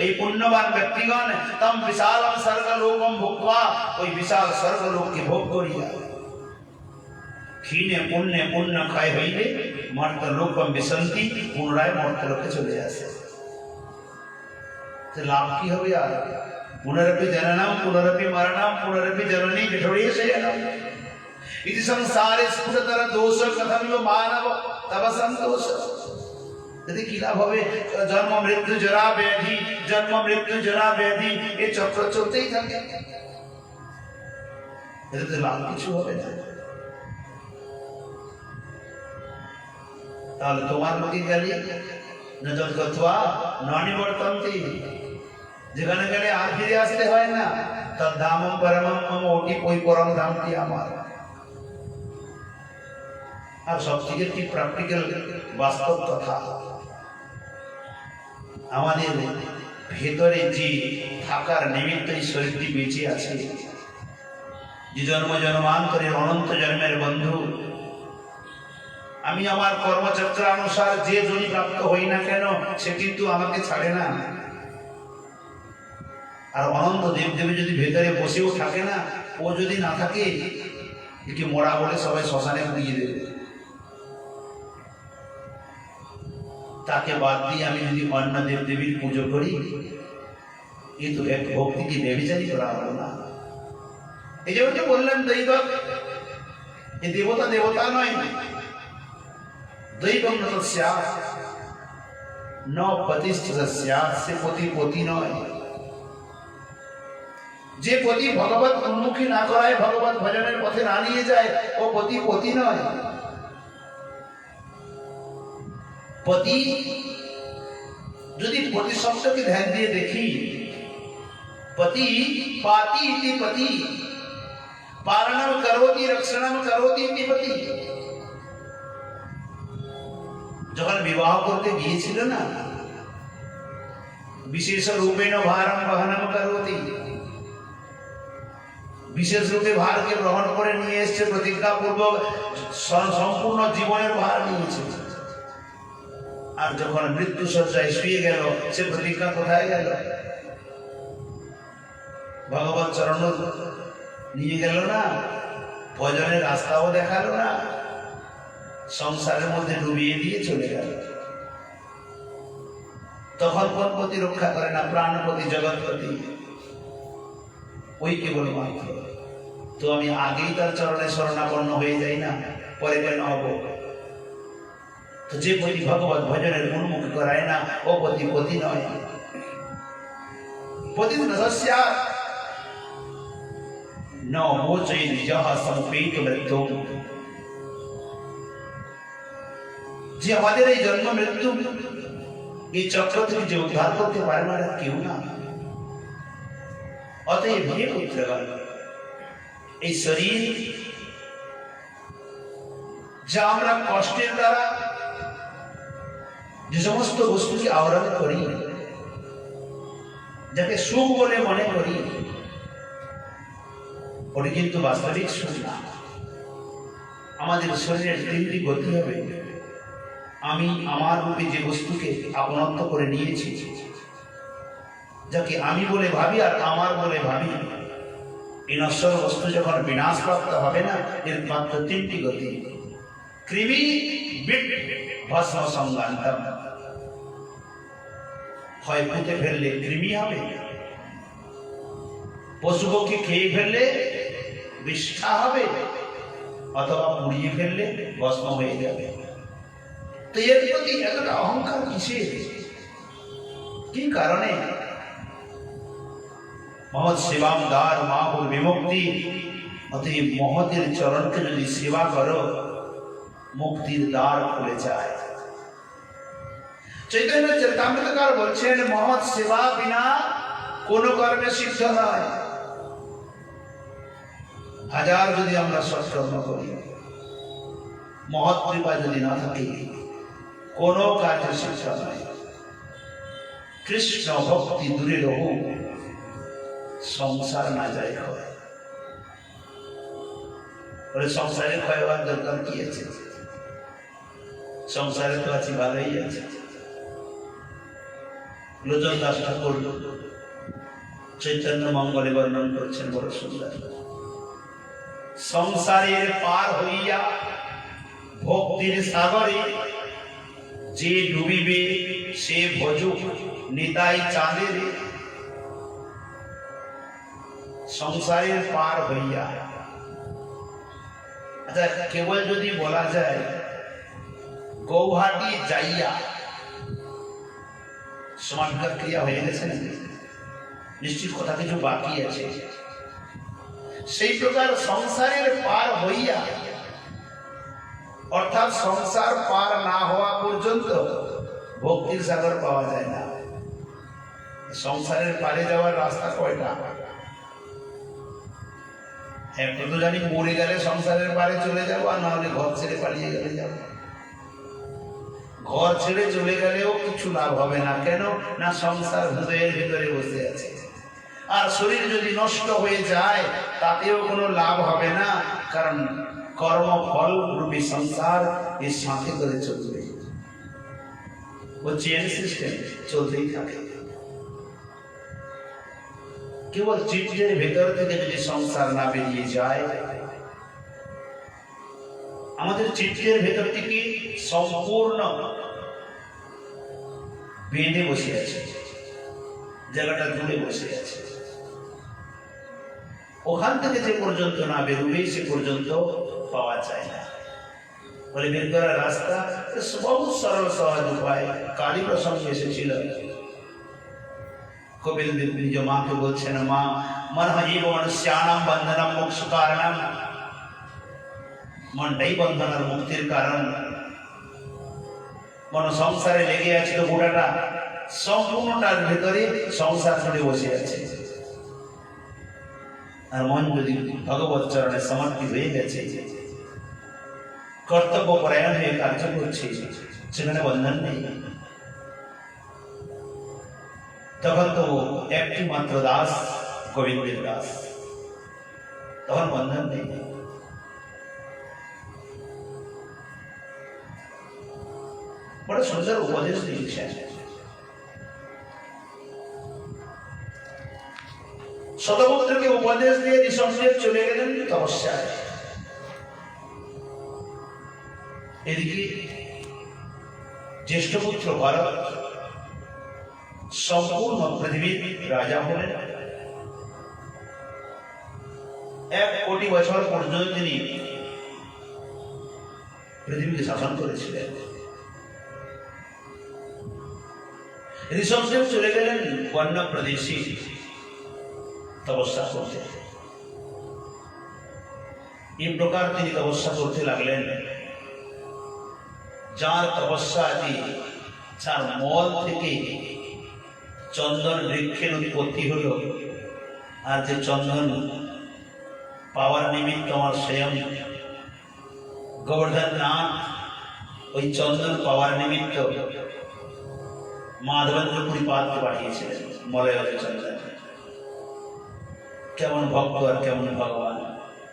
এই পুণ্যবান ব্যক্তিগণ তম বিশালম স্বর্গলোকম ভুক্ত্বা, ওই বিশাল স্বর্গলোককে ভোগ করিয়া ক্ষীণে পুণ্যে পুণ্য ক্ষয় হইলে মর্ত্যলোকম বিশন্তি, পুনরায় মর্ত্যলোকে চলে আসে। লাভ কি হবে? আর পুনরপি জননম পুনরপি মরণম পুনরপি জননী জঠোরে শয়নম इति संसारे स्फुटतर दोष कथमिव मानव तव संतोष। यदि কি লাভ হবে? জন্ম মৃত্যু জরা ব্যাধি, জন্ম মৃত্যু জরা ব্যাধি, এই চক্র চলতেই থাকে, এতে লাভ কিছু হবে না। তাহলে তোমার লোকে গেলে না যদ্গত্বা না নিবর্তন্তি, যেখানে গেলে আর ফিরে আসতে হয় না। তদ ধামম পরমম মম, ওটি ওই পরম ধামটি আমার। আর সব থেকে কি প্র্যাকটিক্যাল বাস্তব কথা, আমাদের ভেতরে যে থাকার নিমিত্ত এই শরীরটি বেঁচে আছে, যে জন্ম জন্মান্তরের অনন্ত জন্মের বন্ধু, আমি আমার কর্মচক্রানুসার যে জনি প্রাপ্ত হই না কেন, সে কিন্তু আমাকে ছাড়ে না। আর অনন্ত দেবদেবী যদি ভেতরে বসেও থাকে না, ও যদি না থাকে, একে মরা বলে সবাই শ্মশানে পুড়িয়ে দেবে। তাকে বাদ দিয়ে আমি যদি অন্য দেব দেবীর পুজো করি, কিন্তু এক ভক্তিকে ব্যভিচারী করা হলো না। এই যে বললেন দৈব, এই দেবতা দেবতা নয়, দৈবম ন স্যাৎ ন পতিষ্ঠ স্যাৎ, সে পতি পতি নয়। যে পতি ভগবত উন্মুখী না করায়, ভগবত ভজনের পথে না নিয়ে যায়, ও পতি পতি নয়। পতি যদি পতি শব্দকে ধ্যান দিয়ে দেখি, পতি পাতি ইতি পতি, পালনম করোতি রক্ষণম করোতি ইতি পতি। যখন বিবাহ করতে গিয়েছিল না, বিশেষ রূপেণ ভারম বহনম করোতি, বিশেষ রূপে ভারকে গ্রহণ করে নিয়ে এসছে, প্রতিজ্ঞাপূর্বক সম্পূর্ণ জীবনের ভার নিয়েছে। আর যখন মৃত্যু শয্যায় শুয়ে গেল, সে প্রতিজ্ঞা কোথায় গেল? ভগবত চরণ নিয়ে গেল না, ভজনের রাস্তাও দেখালো না, সংসারের মধ্যে ডুবিয়ে দিয়ে চলে গেল। তখন কোন পতি রক্ষা করে না? প্রাণপতি, জগৎপতি, ওই কেবল মাত্র। তো আমি আগেই তার চরণে শরণাপন্ন হয়ে যাই না, পরে কেন হব? তো যে পতি ভগবত ভজনের উন্মুখ করায় না, ও পতি পতি নয়। পতি ন মোচৈ নিজঃ সমুপেত মৃত্যু। যে আমাদের এই জন্ম মৃত্যু, এই চক্র থেকে যে উদ্ধার করতে পারে না, কেউ না। অতএব হে পুত্রগণ, এই শরীর যা আমরা কষ্টের দ্বারা যে সমস্ত বস্তুকে আহরণ করি, যাকে সুখ বলে মনে করি, ওটা কিন্তু বাস্তবিক সুখ না। আমাদের শরীরের তিনটি গতি হবে। আমি আমার রূপে যে বস্তুকে আপনত্ব করে নিয়েছি, যাকে আমি বলে ভাবি আর আমার বলে ভাবি, এই নশ্বর বস্তু যখন বিনাশপ্রাপ্ত হবে না, এর মাত্র তিনটি গতি। কৃমি ভস্ম সংগান্তম, হয় পুঁতে ফেললে কৃমি হবে, পশুপক্ষী খেয়ে ফেললে বিষ্ঠা হবে, অথবা পুড়িয়ে ফেললে ভস্ম হয়ে যাবে। তো এর প্রতি এতটা অহংকার কিসের? কি কারণে? মহৎ শিবাম দ্বার মাহুর বিমুক্তি অতএব মহতের চরণকে যদি সেবা করো, মুক্তির দ্বার খুলে যায়। চৈতন্য চরিতামৃতকার বলছেন, মহৎ সেবা বিনা কোন কর্মে সিদ্ধ নয়। হাজার যদি আমরা সৎকর্ম করি, মহৎ কৃপা যদি না থাকে, কোন কাজে সিদ্ধ নয়। কৃষ্ণ ভক্তি দূরে রহু, সংসার না যায় ক্ষয়। বলে সংসারে ক্ষয় হওয়ার দরকার কি আছে? সংসারে তো আছি, ভালোই আছে। লোচন দাস ঠাকুর চৈতন্য মঙ্গলে বর্ণন করছেন বড় সুন্দর। সংসারের পার হইয়া ভক্তির সাগরে যে ডুবিবে, সে ভজুক নিতাই চাঁদের। সংসারের পার হইয়া, আচ্ছা কেবল যদি বলা যায় গৌহাটি যাইয়া, সমাজকার ক্রিয়া হয়ে গেছে নাকি? নিশ্চিত কথা কিছু বাকি আছে। সেই প্রকার সংসারের পার হইয়া, অর্থাৎ সংসার পার না হওয়া পর্যন্ত ভক্তির সাগর পাওয়া যায় না। সংসারের পারে যাওয়ার রাস্তা কয়টা? একটা তো জানি, মরে গেলে সংসারের পারে চলে যাবো, আর না হলে ঘর ছেড়ে পালিয়ে গেলে যাবো। ঘর ছেড়ে চলে গেলেও কিছু লাভ হবে না। কেন না? সংসার হৃদয়ের ভিতরে বসে আছে। আর শরীর যদি নষ্ট হয়ে যায়, তাতেও কোনো লাভ হবে না, কারণ কর্মফল রূপী সংসার এর সাথে করে চলবে। ও চেন সিস্টেম চলতেই থাকে। কেবল চিত্রের ভেতর থেকে যদি সংসার না বেরিয়ে যায়, আমাদের চিত্রের ভেতর থেকে সম্পূর্ণ বেঁধে বসে আছে, জায়গাটা দূরে বসে আছে। ওখান থেকে যে পর্যন্ত না বেরোবে, সে পর্যন্ত পাওয়া যায় না। বলে বের করার রাস্তা বহু সরল সহজ উপায়। কালী প্রসঙ্গে এসেছিল, কপিল দেব নিজ মাকে বলছেন, মা মন জীব মনুষ্যানাম বন্ধনম মোক্ষ কারণম। মনটাই বন্ধন আর মুক্তির কারণ। মন সংসারে লেগে আছে, তো গোটাটা সম্পূর্ণটার ভেতরে সংসার জুড়ে বসে আছে। আর মন যদি ভগবত চরণে সমর্পিত হয়ে গেছে, কর্তব্য পরায়ণ হয়ে কার্য করছে, সেখানে বন্ধন নেই। তখন তো একটি মাত্র দাস, গোবিন্দের দাস, তখন বন্ধন নেই। বড় সুন্দর উপদেশ দিয়েছেন। শতপুত্রকে উপদেশ দিয়ে ঋষভদেব চলে গেলেন তপস্যায়। এদিকে জ্যেষ্ঠ পুত্র ভরত সম্পূর্ণ পৃথিবীর রাজা হলেন। 1 কোটি বছর পর্যন্ত তিনি পৃথিবীকে শাসন করেছিলেন। ঋষভদেব চলে গেলেন বন্য প্রদেশে তপস্যা করতে। এই প্রকার তিনি তপস্যা করতে লাগলেন, যার তপস্যা যার মল থেকে চন্দন বৃক্ষের উৎপত্তি হল। আর যে চন্দন পাওয়ার নিমিত্ত আমার স্বয়ং গোবর্ধন নাথ ওই চন্দন পাওয়ার নিমিত্ত মাধবেন্দ্র পুরীপাদকে পাঠিয়েছিলেন মলয় চন্দন। কেমন ভক্ত আর কেমন ভগবান,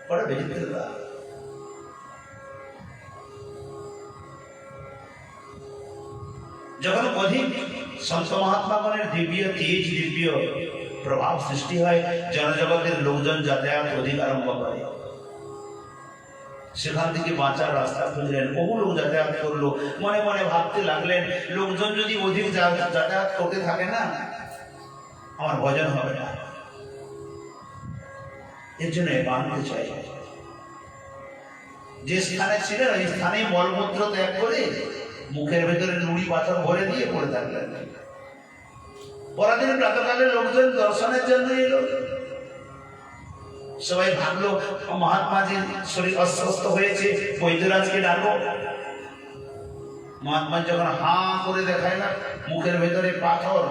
বড় বিচিত্রতা। যখন অধিক সন্ত মহাত্মাগণের দিব্য তেজ, দিব্য প্রভাব সৃষ্টি হয়, জনজগতের লোকজন যাতায়াত অধিক আরম্ভ করে। সেখান থেকে বাঁচার রাস্তা খুঁজলেন। বহু লোক যাতায়াত করলো। মনে মনে ভাবতে লাগলেন, লোকজন যদি অধিক যাতায়াত করতে থাকে না, আমার ভজন হবে না। এর জন্য বাঁধতে চাই। যে স্থানে ছিলেন ওই স্থানে মলমূত্র ত্যাগ করে মুখের ভেতরে নুড়ি পাথর ভরে দিয়ে পড়ে থাকলেন। পরদিন প্রাতকালে লোকজন দর্শনের জন্য এলো। সবাই ভাবলো মহাত্মাজির শরীর অস্বস্ত হয়েছে, বৈদ্যরাজকে ডাকো। মহাত্মা যখন হা করে দেখায় না মুখের ভেতরে পাথর,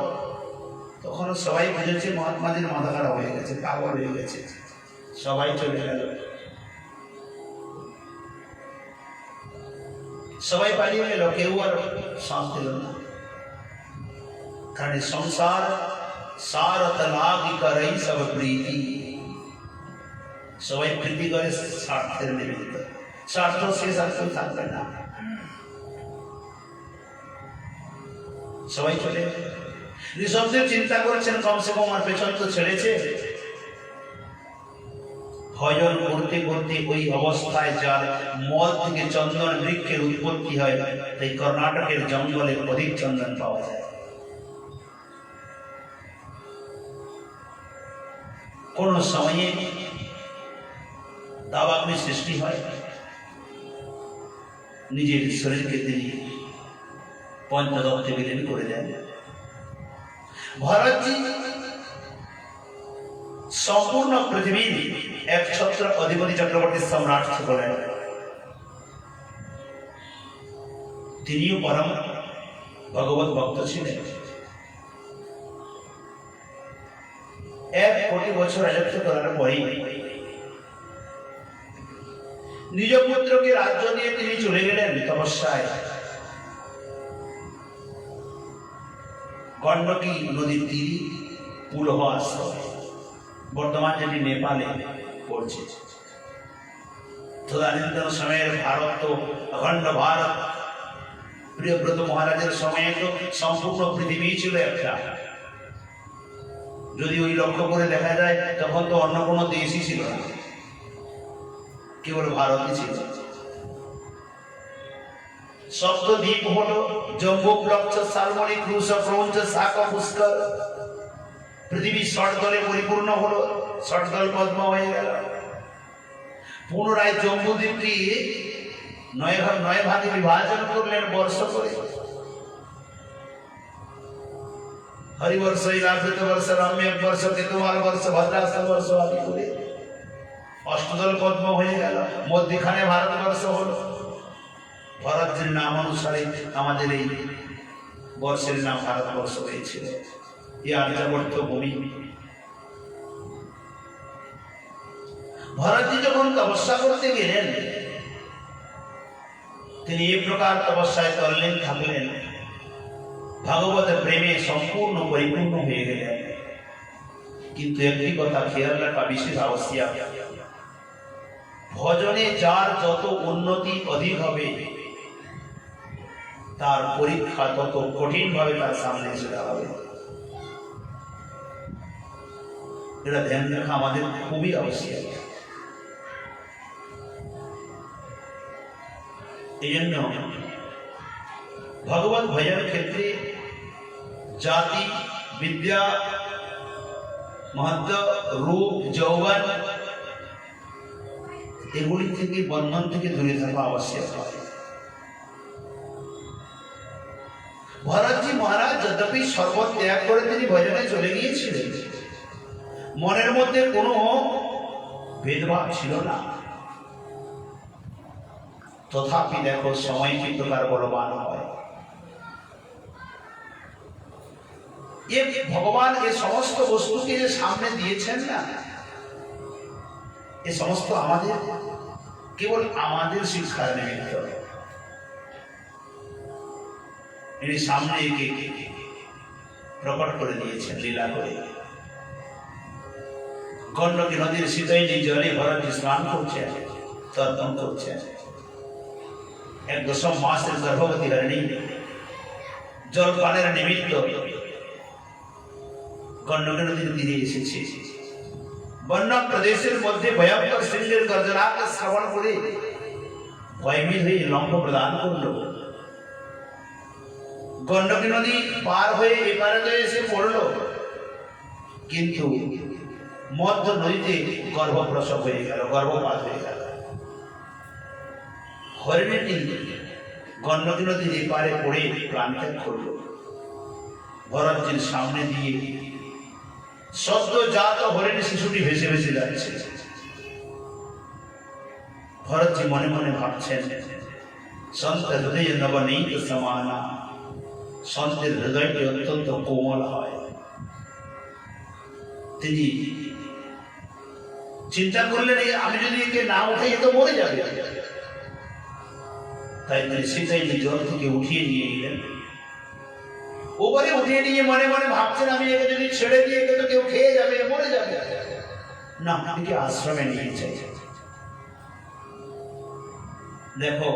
তখন সবাই বুঝেছে মহাত্মাজির মাথা খারাপ হয়ে গেছে, পাগল হয়ে গেছে। সবাই চলে গেল, সবাই পালিয়ে গেল, কেউ আর শ্বাস দিল না। কারণ সংসার সার তলাগি করে সব প্রীতি, সবাই প্রীতি করে স্বার্থের নিমিত্ত, স্বার্থ শেষ আর কেউ থাকবে না, সবাই চলে। ঋষভদেব চিন্তা করছেন কমসে কম আর পেছন তো ছেড়েছে। ভজন করতে করতে ওই অবস্থায় যার মল থেকে চন্দন বৃক্ষের উৎপত্তি হয়, তাই কর্ণাটকের জঙ্গলে অধিক চন্দন পাওয়া যায়। কোন সময়ে দাবাগ্নি সৃষ্টি হয়, নিজের শরীরকে তিনি পঞ্চদত্তে বিলীন করে দেন। ভরতজি সম্পূর্ণ পৃথিবীর একছত্র অধিপতি চক্রবর্তী সম্রাট ছিলেন। তিনিও পরম ভগবত ভক্ত ছিলেন। 1 কোটি বছর রাজত্ব করার পরেই নিজ পুত্রকে রাজ্য দিয়ে তিনি চলে গেলেন তপস্যায়। গণ্ডকী নদীর তীরে পুলহ আশ্রম, বর্তমান যেটি নেপালে পড়ছে। তদানীন্তন সময়ের ভারত তো অখণ্ড ভারত, প্রিয়ব্রত মহারাজের সময়ে তো সম্পূর্ণ পৃথিবী ছিল একটা। যদি ওই লক্ষ্য করে দেখা যায় তখন তো অন্য কোনো দেশই ছিল না, কেবল ভারতই ছিল। সপ্তদ্বীপ হলো জম্বু, প্লক্ষ, শালমণি, ক্রুশ, ক্রৌঞ্চ, শাক, পুষ্কর। পৃথিবী ষটদলে পরিপূর্ণ হলো, ষটদল পদ্ম হয়ে গেল। পুনরায় জম্বুদ্বীপটি 9 ভাগে বিভাজন করলেন বর্ষ করে। হরিবর্ষ, ইলাবৃত বর্ষ, রম্যক বর্ষ, কেতুমাল বর্ষ, ভদ্রাশ্র বর্ষ আদি করে অষ্টদল পদ্ম হয়ে গেল। মধ্যখানে ভারতবর্ষ হলো। ভরতজির নাম অনুসারে আমাদের এই বর্ষের নাম ভারতবর্ষ হয়েছিল। এই আর্যাবর্ত ভূমি। ভরতজি যখন তপস্যা করতে গেলেন, তিনি এই প্রকার তপস্যায় তল্লীন থাকলেন, ভাগবত প্রেমে সম্পূর্ণ পরিপূর্ণ হয়ে গেলেন। কিন্তু একটি কথা খেয়াল রাখা বিশেষ আবশ্যক, ভজনে যার যত উন্নতি অধিক হবে, তার পরীক্ষা তত কঠিন ভাবে তার সামনে এসে দাঁড়াবে। এটা ধ্যান রাখা আমাদের খুবই আবশ্যক। এই জন্য ভগবত ভজনের ক্ষেত্রে জাতি, বিদ্যা, মহত্ব, রূপ, যৌবন এগুলি থেকে, বন্ধন থেকে দূরে থাকা আবশ্যক হয়। ভরতজি মহারাজ যদ্যপি সর্বত ত্যাগ করে তিনি ভজনে চলে গিয়েছিলেন, মনের মধ্যে কোনো ভেদভাব ছিল না। তথাপি দেখো সময় কিন্তু তার বলবান হয়। এ ভগবান এ সমস্ত বস্তুকে যে সামনে দিয়েছেন না, এ সমস্ত আমাদের কেবল আমাদের শিক্ষার নিমিত্ত। তিনি সামনে একে প্রকট করে দিয়েছেন লীলা করে। গণ্ডকী নদীর শীতৈনী জলে ভরতজি স্নান করছেন, তর্পণ করছেন। 1 মাসের গর্ভবতী হরিণী জলপানের নিমিত্ত গণ্ডকী নদীর তীরে এসেছে। বন্য প্রদেশের মধ্যে ভয়ঙ্কর সিংহের গর্জনাকে শ্রবণ করে ভয়ভীত হয়ে লম্ব প্রদান করল। গণ্ডকী নদী পার হয়ে এপারে তো এসে পড়ল, কিন্তু মধ্য নদীতে গর্ভপ্রসব হয়ে গেল, গর্ভপাত হয়ে গেল। হরিণীটি গণ্ডকী নদীর এপারে পড়ে প্রাণত্যাগ করল। ভরতজির সামনে দিয়ে সদ্যজাত হরিণী শিশুটি ভেসে ভেসে যাচ্ছে। ভরতজি মনে মনে ভাবছেন, সন্ত হৃদয় নবনীত সমানা, সন্তের হৃদয়টি অত্যন্ত কোমল হয়। তিনি চিন্তা করলেন, আমি যদি একে না উঠাই তো মরে যাবে। তাই তিনি সেটাই জল থেকে উঠিয়ে নিয়ে এলেন। উপরে উঠিয়ে নিয়ে মনে মনে ভাবছেন, আমি একে যদি ছেড়ে দিয়ে একে তো কেউ খেয়ে যাবে, মরে যাবে। না, একে আশ্রমে নিয়ে যাই। দেখো,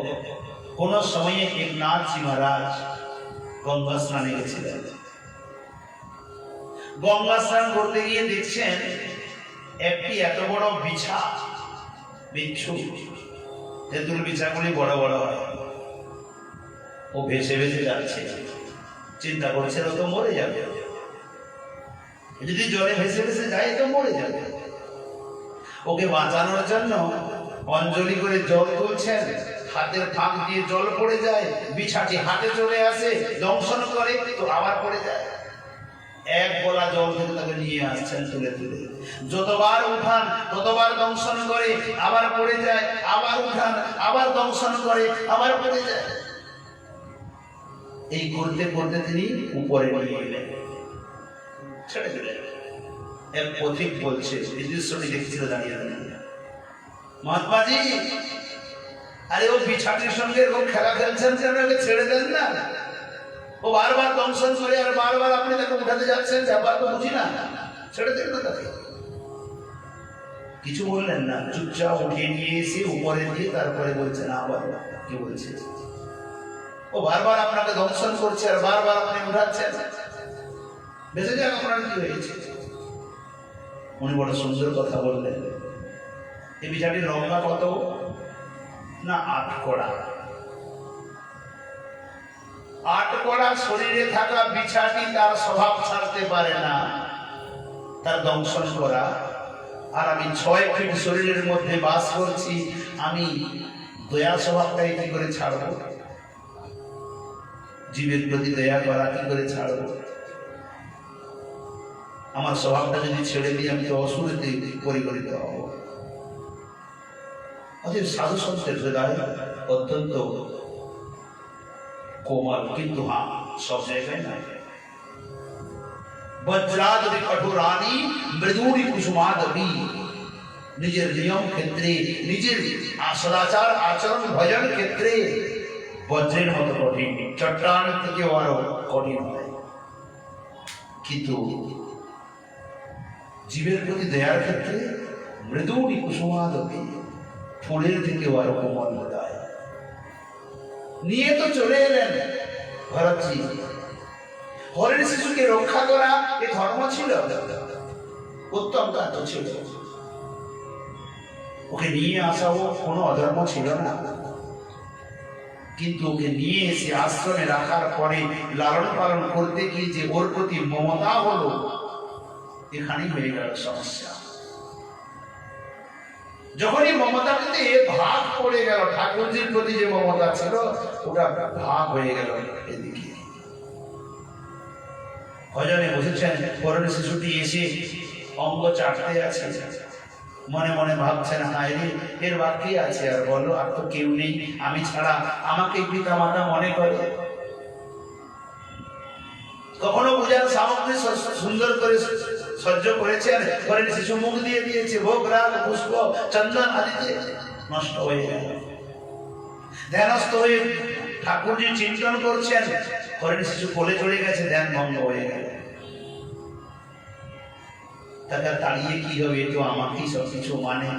কোন সময়ে একনাথজি মহারাজ গঙ্গা স্নানে গেছিলেন। গঙ্গা স্নান করতে গিয়ে দেখছেন একটি এত বড় বিছা, বিচ্ছু, তেঁতুল বিছাগুলি বড় বড় হয়, ও ভেসে ভেসে যাচ্ছে। চিন্তা করছে ও তো মরে যাবে, যদি জলে ভেসে ভেসে যায় তো মরে যাবে। ওকে বাঁচানোর জন্য অঞ্জলি করে জল তুলছেন, হাতের ফাঁক দিয়ে জল পড়ে যায়, বিছাটি হাতে চলে আসে, দংশন করে তো আবার পড়ে যায়। এক গলা জল থেকে তাকে নিয়ে আসছেন তুলে তুলে। যতবার উঠান ততবার দংশন করে, আবার পড়ে যায়, আবার উঠান, আবার দংশন করে, আবার পড়ে যায়। এই করতে করতে তিনি উপরে নিয়ে এলেন, ছেড়ে দিলেন। এক পথিক বলছে, এই দৃশ্যটি দেখছিল দাঁড়িয়ে দাঁড়িয়ে, মহাত্মাজি, আরে ও বিছাটির সঙ্গে এরকম খেলা খেলছেন, ওকে ছেড়ে দেন না। ও বারবার দংশন করে আর বারবার আপনি তাকে উঠাতে যাচ্ছেন, ব্যাপার তো বুঝি না, ছেড়ে দেন না তাকে। কিছু বললেন না, চুপচাপ উঠিয়ে নিয়ে এসে উপরে দিয়ে তারপরে বলছেন, আবার কি বলছে, ও বারবার আপনাকে দংশন করছে আর বারবার আপনি উঠাচ্ছেন, বেঁচে যাক, আপনার কি হয়েছে? উনি বড় সুন্দর কথা বললেন। এই বিছাটির লম্বা কত না? 8 কড়া। 8 কড়া শরীরে থাকা বিছাটি তার স্বভাব ছাড়তে পারে না, তার দংশন করা। আর আমি 6 ফিট শরীরের মধ্যে বাস করছি, আমি দয়া স্বভাবটাই কি করে ছাড়বো? জীবের প্রতি দয়া করা কি করে ছাড়বো? আমার স্বভাবটা যদি ছেড়ে দিই আমি তো অসুরেতে পরিগণিত হব। অতএব সাধু সন্তের হৃদয় অত্যন্ত কোমল, কিন্তু হ্যাঁ, সব জায়গায় নাই। বজ্রাদি কঠোরানি মৃদুরি কুসুমাদবি, নিজের নিয়ম ক্ষেত্রে, নিজের সদাচার আচরণ ভজন ক্ষেত্রে বজ্রের মতো কঠিন, চট্টান থেকে আরো কঠিন হয়। কিন্তু জীবের প্রতি দয়ার ক্ষেত্রে মৃদুরি কুসুমাদবি, ফুলের থেকেও আরো কোমল হৃদয়। নিয়ে তো চলে এলেন ভরতজি। হরিণ শিশুকে রক্ষা করা এ ধর্ম ছিল, উত্তম কার্য ছিল। ওকে নিয়ে আসাও কোনো অধর্ম ছিল না। কিন্তু ওকে নিয়ে এসে আশ্রমে রাখার পরে লালন পালন করতে গিয়ে যে ওর প্রতি মমতা হলো, এখানেই হয়ে গেল সমস্যা। যখনই মমতাতে ভাগ পড়ে গেল, ঠাকুরজির প্রতি যে মমতা ছিল ওটা ভাগ হয়ে গেল এদিকে। ভজনে বসেছেন, পরের শিশুটি এসে অঙ্গ চাটতে আছে, মনে মনে ভাবছেন, হায় রে, এর বাকি আছে আর বলো, আর তো কেউ নেই, আমি ছাড়া আমাকে পিতা মাতা মনে করে। কখনো পূজার সামগ্রী সুন্দর করে সহ্য করেছেন, ঘরের শিশু মুখ দিয়ে দিয়েছে, ভোগ রাগ পুষ্প চন্দন আদিতে নষ্ট হয়ে গেল। ধ্যানস্থ হয়ে ঠাকুরজি চিন্তন করছেন, ঘরের শিশু কোলে চলে গেছে, ধ্যান ভঙ্গ হয়ে গেল। তাকে তাড়িয়ে কি হবে? তো আমাকেই সবকিছু মানে,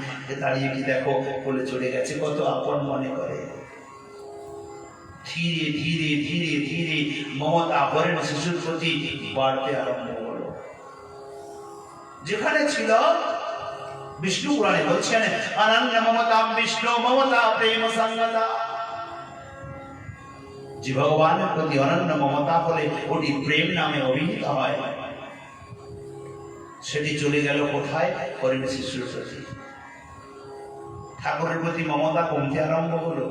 তাড়িয়ে কি দেখো কোলে চলে গেছে, কত আপন মনে করে। ধীরে ধীরে ধীরে ধীরে মমতা হরেন শিশুর প্রতি বাড়তে আরম্ভ হলো। যেখানে ছিল, বিষ্ণু পুরাণে বলছেন, অনন্য মমতা বিষ্ণু মমতা প্রেম সঙ্গতা। যে ভগবানের প্রতি অনন্য মমতা হলে ওটি প্রেম নামে অভিহিত হয়। সেটি চলে গেল কোথায়? হরেন শিশুর প্রতি। ঠাকুরের প্রতি মমতা কমতে আরম্ভ হলো,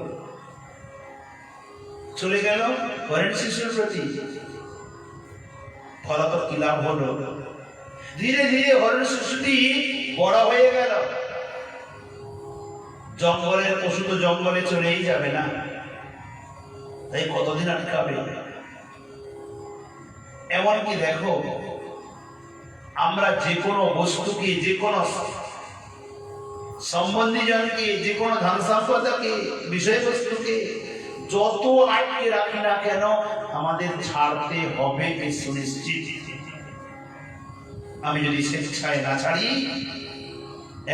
চলে গেল হরেন শিশুর প্রতি। ফলত কি লাভ হলো? ধীরে ধীরে হরেন শিশুটি বড় হয়ে গেল। জঙ্গলের পশু তো জঙ্গলে চলেই যাবে না, তাই কতদিন আটকাবে? এমনকি দেখো, আমরা যে কোনো বস্তুকে, যে কোনো সম্বন্ধীজনকে, যে কোনো ধন সম্পদকে, বিষয়বস্তুকে যত আটকে রাখি না কেন, আমাদের ছাড়তে হবে এ সুনিশ্চিত। আমি যদি স্বেচ্ছায় না ছাড়ি,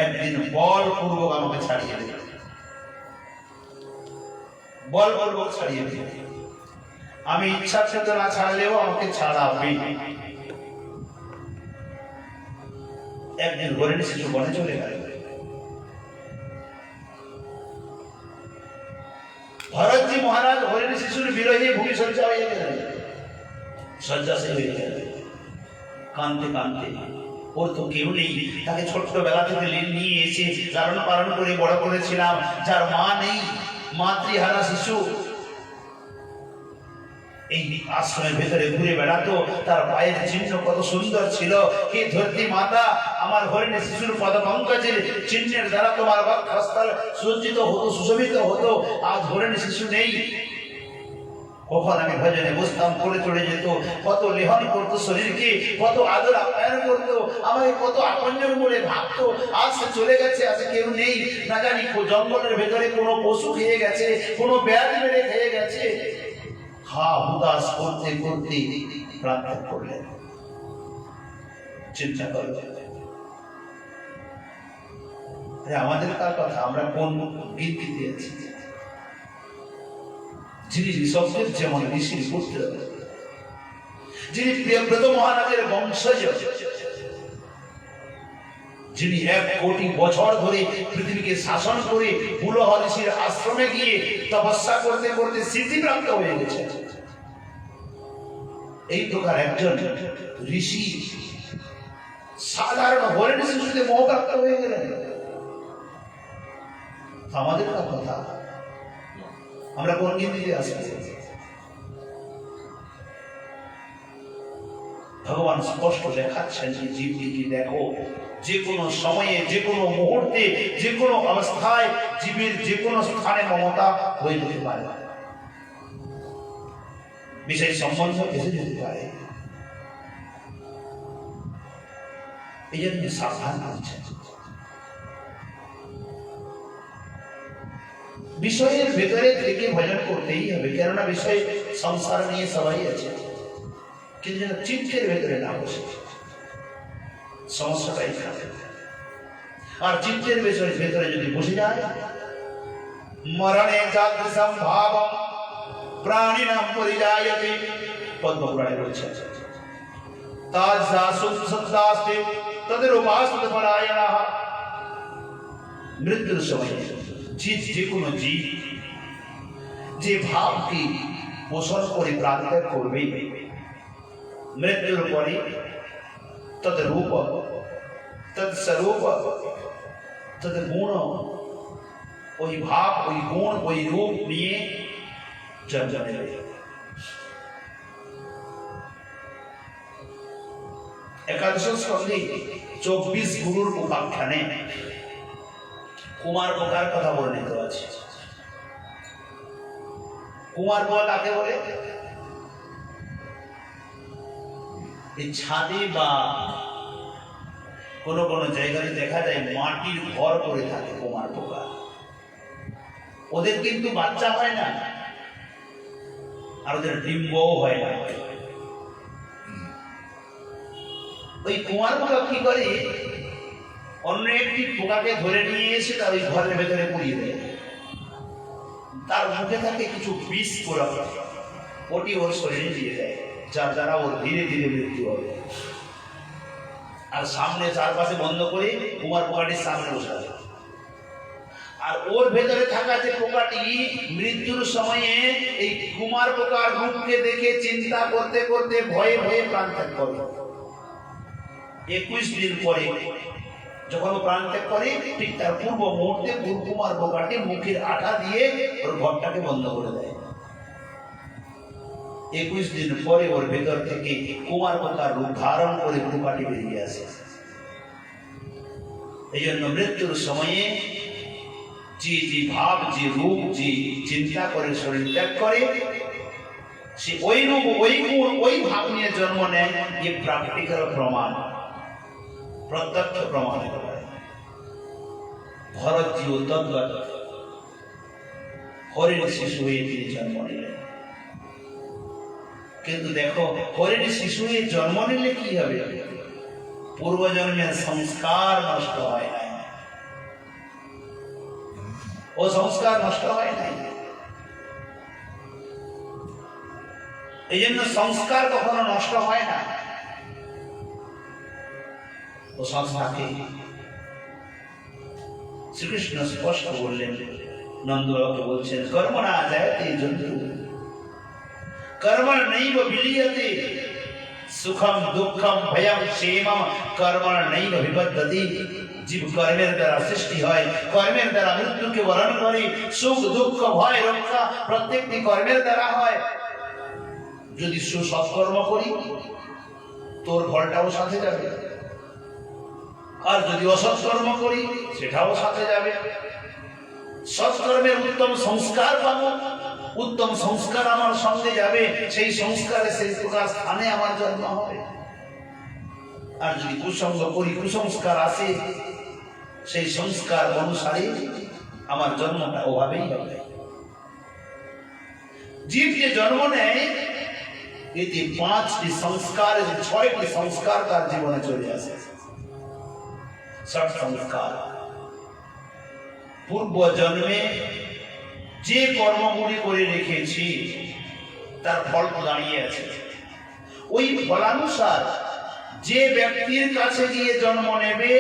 একদিন বলপূর্বক আমাকে ছাড়িয়ে দেবে, বলপূর্বক ছাড়িয়ে দেবে। আমি ইচ্ছাকৃত না ছাড়লেও আমাকে ছাড়াবে। একদিন হরিণ শিশু বনে চলে গেল। ভরতজি মহারাজ হরিণ শিশুর বিরহে ভূমি শয্যা হয়ে গেলেন, শয্যাশায়ী হয়ে গেলেন, কাঁদতে কাঁদতে। ওর তো কেউ নেই, তাকে ছোট্টবেলা থেকে নিয়ে এসে লালন পালন করে বড় করেছিলাম, যার মা নেই, মাতৃহারা শিশু এই আশ্রমের ভেতরে ঘুরে বেড়াতো। তার পায়ের চিহ্ন কত সুন্দর ছিল। হে ধরতি মাতা, আমার হরিণ শিশুর পদপঙ্কজের চিহ্নের দ্বারা তোমার বক্ষস্থল সজ্জিত হতো, সুশোভিত হতো। আজ হরিণ শিশু নেই। কখন আমি ভজনে বসতাম, পড়ে চড়ে যেত, কত লেহন করতো শরীরকে, কত আদর আপ্যায়ন করতো, আমাকে কত আপনজন বলে ভাবতো। আজ সে চলে গেছে, আজ কেউ নেই। না জানি জঙ্গলের ভেতরে কোনো পশু খেয়ে গেছে, কোনো ব্যাধ মেরে খেয়ে গেছে। হা হুদাস করতে করতে প্রাণ ত্যাগ করলেন। চিন্তা করো, আমাদের কার কথা, আমরা কোন গীতিতে আছি? যিনি ঋষভদেব যেমন ঋষির পুত্র, যিনি প্রিয়ব্রত মহারাজের বংশজ, যিনি 1 কোটি বছর ধরে পৃথিবীকে শাসন করে পুলহ ঋষির আশ্রমে গিয়ে তপস্যা করতে করতে সিদ্ধিপ্রাপ্ত হয়ে গেছে, এই প্রকার একজন ঋষি সাধারণ হরিণ শিশুতে মোহপ্রাপ্ত হয়ে গেলেন। আমাদের কথা, আমরা কোন গীতিতে আসি? ভগবান স্পষ্ট দেখাচ্ছেন যে জীবটিকে দেখো, যে কোনো সময়ে, যে কোনো মুহূর্তে, যে কোনো অবস্থায় জীবের যে কোনো স্থানে মমতা হয়ে যেতে পারে, বিষয় সম্বন্ধ এসে যেতে পারে। এই জন্য সাবধান করছেন। বিষয়ের ভেতরে থেকে ভজন করতেই হবে, কেননা বিষয় সংসার নিয়ে সবাই আছে, কিন্তু যেন চিত্তের ভেতরে না বসে, সমস্যাটাই থাকে। আর চিত্তের ভেতরে যদি বসে যায়, মরণে জাগ্রসম ভাবম প্রাণিনাম পরিজায়তে, পদ্মপুরাণে রয়েছে। তাজ্জা সুসত্তাস্তে তদের উপাসত পরায়ণাঃ। মৃত্যুর সময় যে কোনো জীব যে ভাবকে পোষণ করে প্রাণ ত্যাগ করবে, মৃত্যুর পরে তদ্রূপ তৎস্বরূপ তদ্গুণ, ওই ভাব, ওই গুণ, ওই রূপ নিয়ে জন্ম নেবে। একাদশ স্কন্ধে 24 গুরুর উপাখ্যানে কুমার পোকার কথা বর্ণিত আছে। কুমার পোকা কাকে বলে? এই ছাদে বা কোনো কোনো জায়গায় দেখা যায় মাটির ঘর করে থাকে কুমার পোকা। ওদের কিন্তু বাচ্চা হয় না, আর ওদের ডিম্বও হয় না। ওই কুমার পোকা কি করে, অন্য একটি পোকাকে ধরে নিয়ে এসে তার ওই ঘরের ভেতরে পুড়িয়ে দেয়। তার মুখে থাকে কিছু বিষ পোড়া, ওটি ওর শরীরে দিয়ে দেয়, যার দ্বারা ওর ধীরে ধীরে মৃত্যু হবে। আর সামনে চারপাশে বন্ধ করে কুমার পোকাটির সামনে বসে আছে। আর ওর ভেতরে থাকা যে পোকাটি মৃত্যুর সময়ে এই কুমার পোকার রূপকে দেখে চিন্তা করতে করতে ভয়ে ভয়ে প্রাণ ত্যাগ করে। 21 দিন পরে যখন প্রাণ ত্যাগ করে, ঠিক তার পূর্ব মুহূর্তে কুমার পোকাটি মুখের আঠা দিয়ে ওর ঘরটাকে বন্ধ করে দেয়। 21 দিন পরে ওর ভেতর থেকে কুমার পোকার রূপ ধারণ করে পোকাটি বেরিয়ে আসে। এই জন্য মৃত্যুর সময়ে যে যে ভাব, যে রূপ, যে চিন্তা করে শরীর ত্যাগ করে, সে ওই রূপ, ওই গুণ, ওই ভাব নিয়ে জন্ম নেয়। ये প্র্যাকটিক্যাল প্রমাণ, প্রত্যক্ষ প্রমাণ। ভরতজিও তদ্বৎ হরিণ শিশু হয়ে তিনি জন্ম নিলেন। কিন্তু দেখো, হরিণ শিশু হয়ে জন্ম নিলে কি হবে? পূর্বজন্মের সংস্কার নষ্ট হয় নাই, ও সংস্কার নষ্ট হয় নাই। এই জন্য সংস্কার কখনো নষ্ট হয় না, ও সংস্কারকে শ্রীকৃষ্ণ স্পষ্ট বললেন। নন্দবাবুকে বলছেন, কর্ম না জায়তে জন্তু কর্মণ নৈব বিলীয়তে সুখম দুঃখম ভয়ম ক্ষেমম কর্মণ নৈব বিবদ্ধতি। জীব কর্মের দ্বারা সৃষ্টি হয়, কর্মের দ্বারা মৃত্যুকে বরণ করে। সুখ দুঃখ ভয় রক্ষা প্রত্যেকটি কর্মের দ্বারা হয়। যদি সুসৎকর্ম করি তোর ফলটাও সাথে যাবে, আর যদি অসৎকর্ম করি সেটাও সাথে যাবে। সৎকর্মের উত্তম সংস্কার পাবো, উত্তম সংস্কার আমার সঙ্গে যাবে, সেই সংস্কারে সেই প্রকার স্থানে আমার জন্ম হবে। আর যদি কুসঙ্গ করি, কুসংস্কার আসে, সেই সংস্কার অনুসারে আমার জন্মটা ওভাবেই হবে। জীব যে জন্ম নেয় এতে 5টি সংস্কার, 6টি সংস্কার তার জীবনে চলে আসে। ষট সংস্কার। পূর্ব জন্মে যে কর্মগুলি করে রেখেছি তার ফল দাঁড়িয়ে আছে। ওই ফলানুসার যে ব্যক্তির কাছে গিয়ে জন্ম নেবে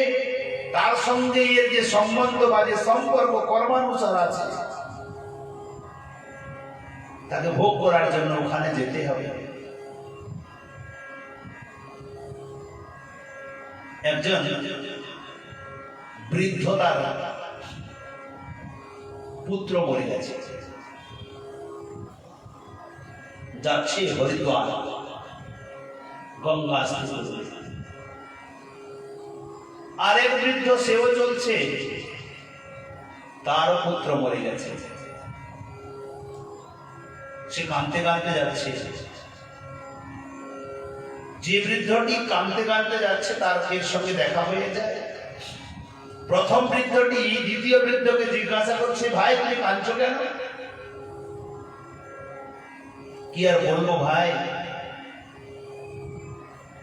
তার সঙ্গে এর যে সম্বন্ধ বা যে সম্পর্ক কর্মানুসার আছে, তাকে ভোগ করার জন্য ওখানে যেতে হবে। একজন বৃদ্ধ, তার পুত্র মরে গেছে, যাচ্ছে হরিদ্বার গঙ্গা স্নান। আরেক বৃদ্ধ সেও চলছে, তারও পুত্র মরে গেছে। সে কাঁদতে কাঁদতে যাচ্ছে। যে বৃদ্ধটি কাঁদতে কাঁদতে যাচ্ছে তার এর সঙ্গে দেখা হয়ে যায়। প্রথম বৃদ্ধটি দ্বিতীয় বৃদ্ধকে জিজ্ঞাসা করছে, ভাই তুমি কাঁদছো কেন? কি আর বলবো ভাই,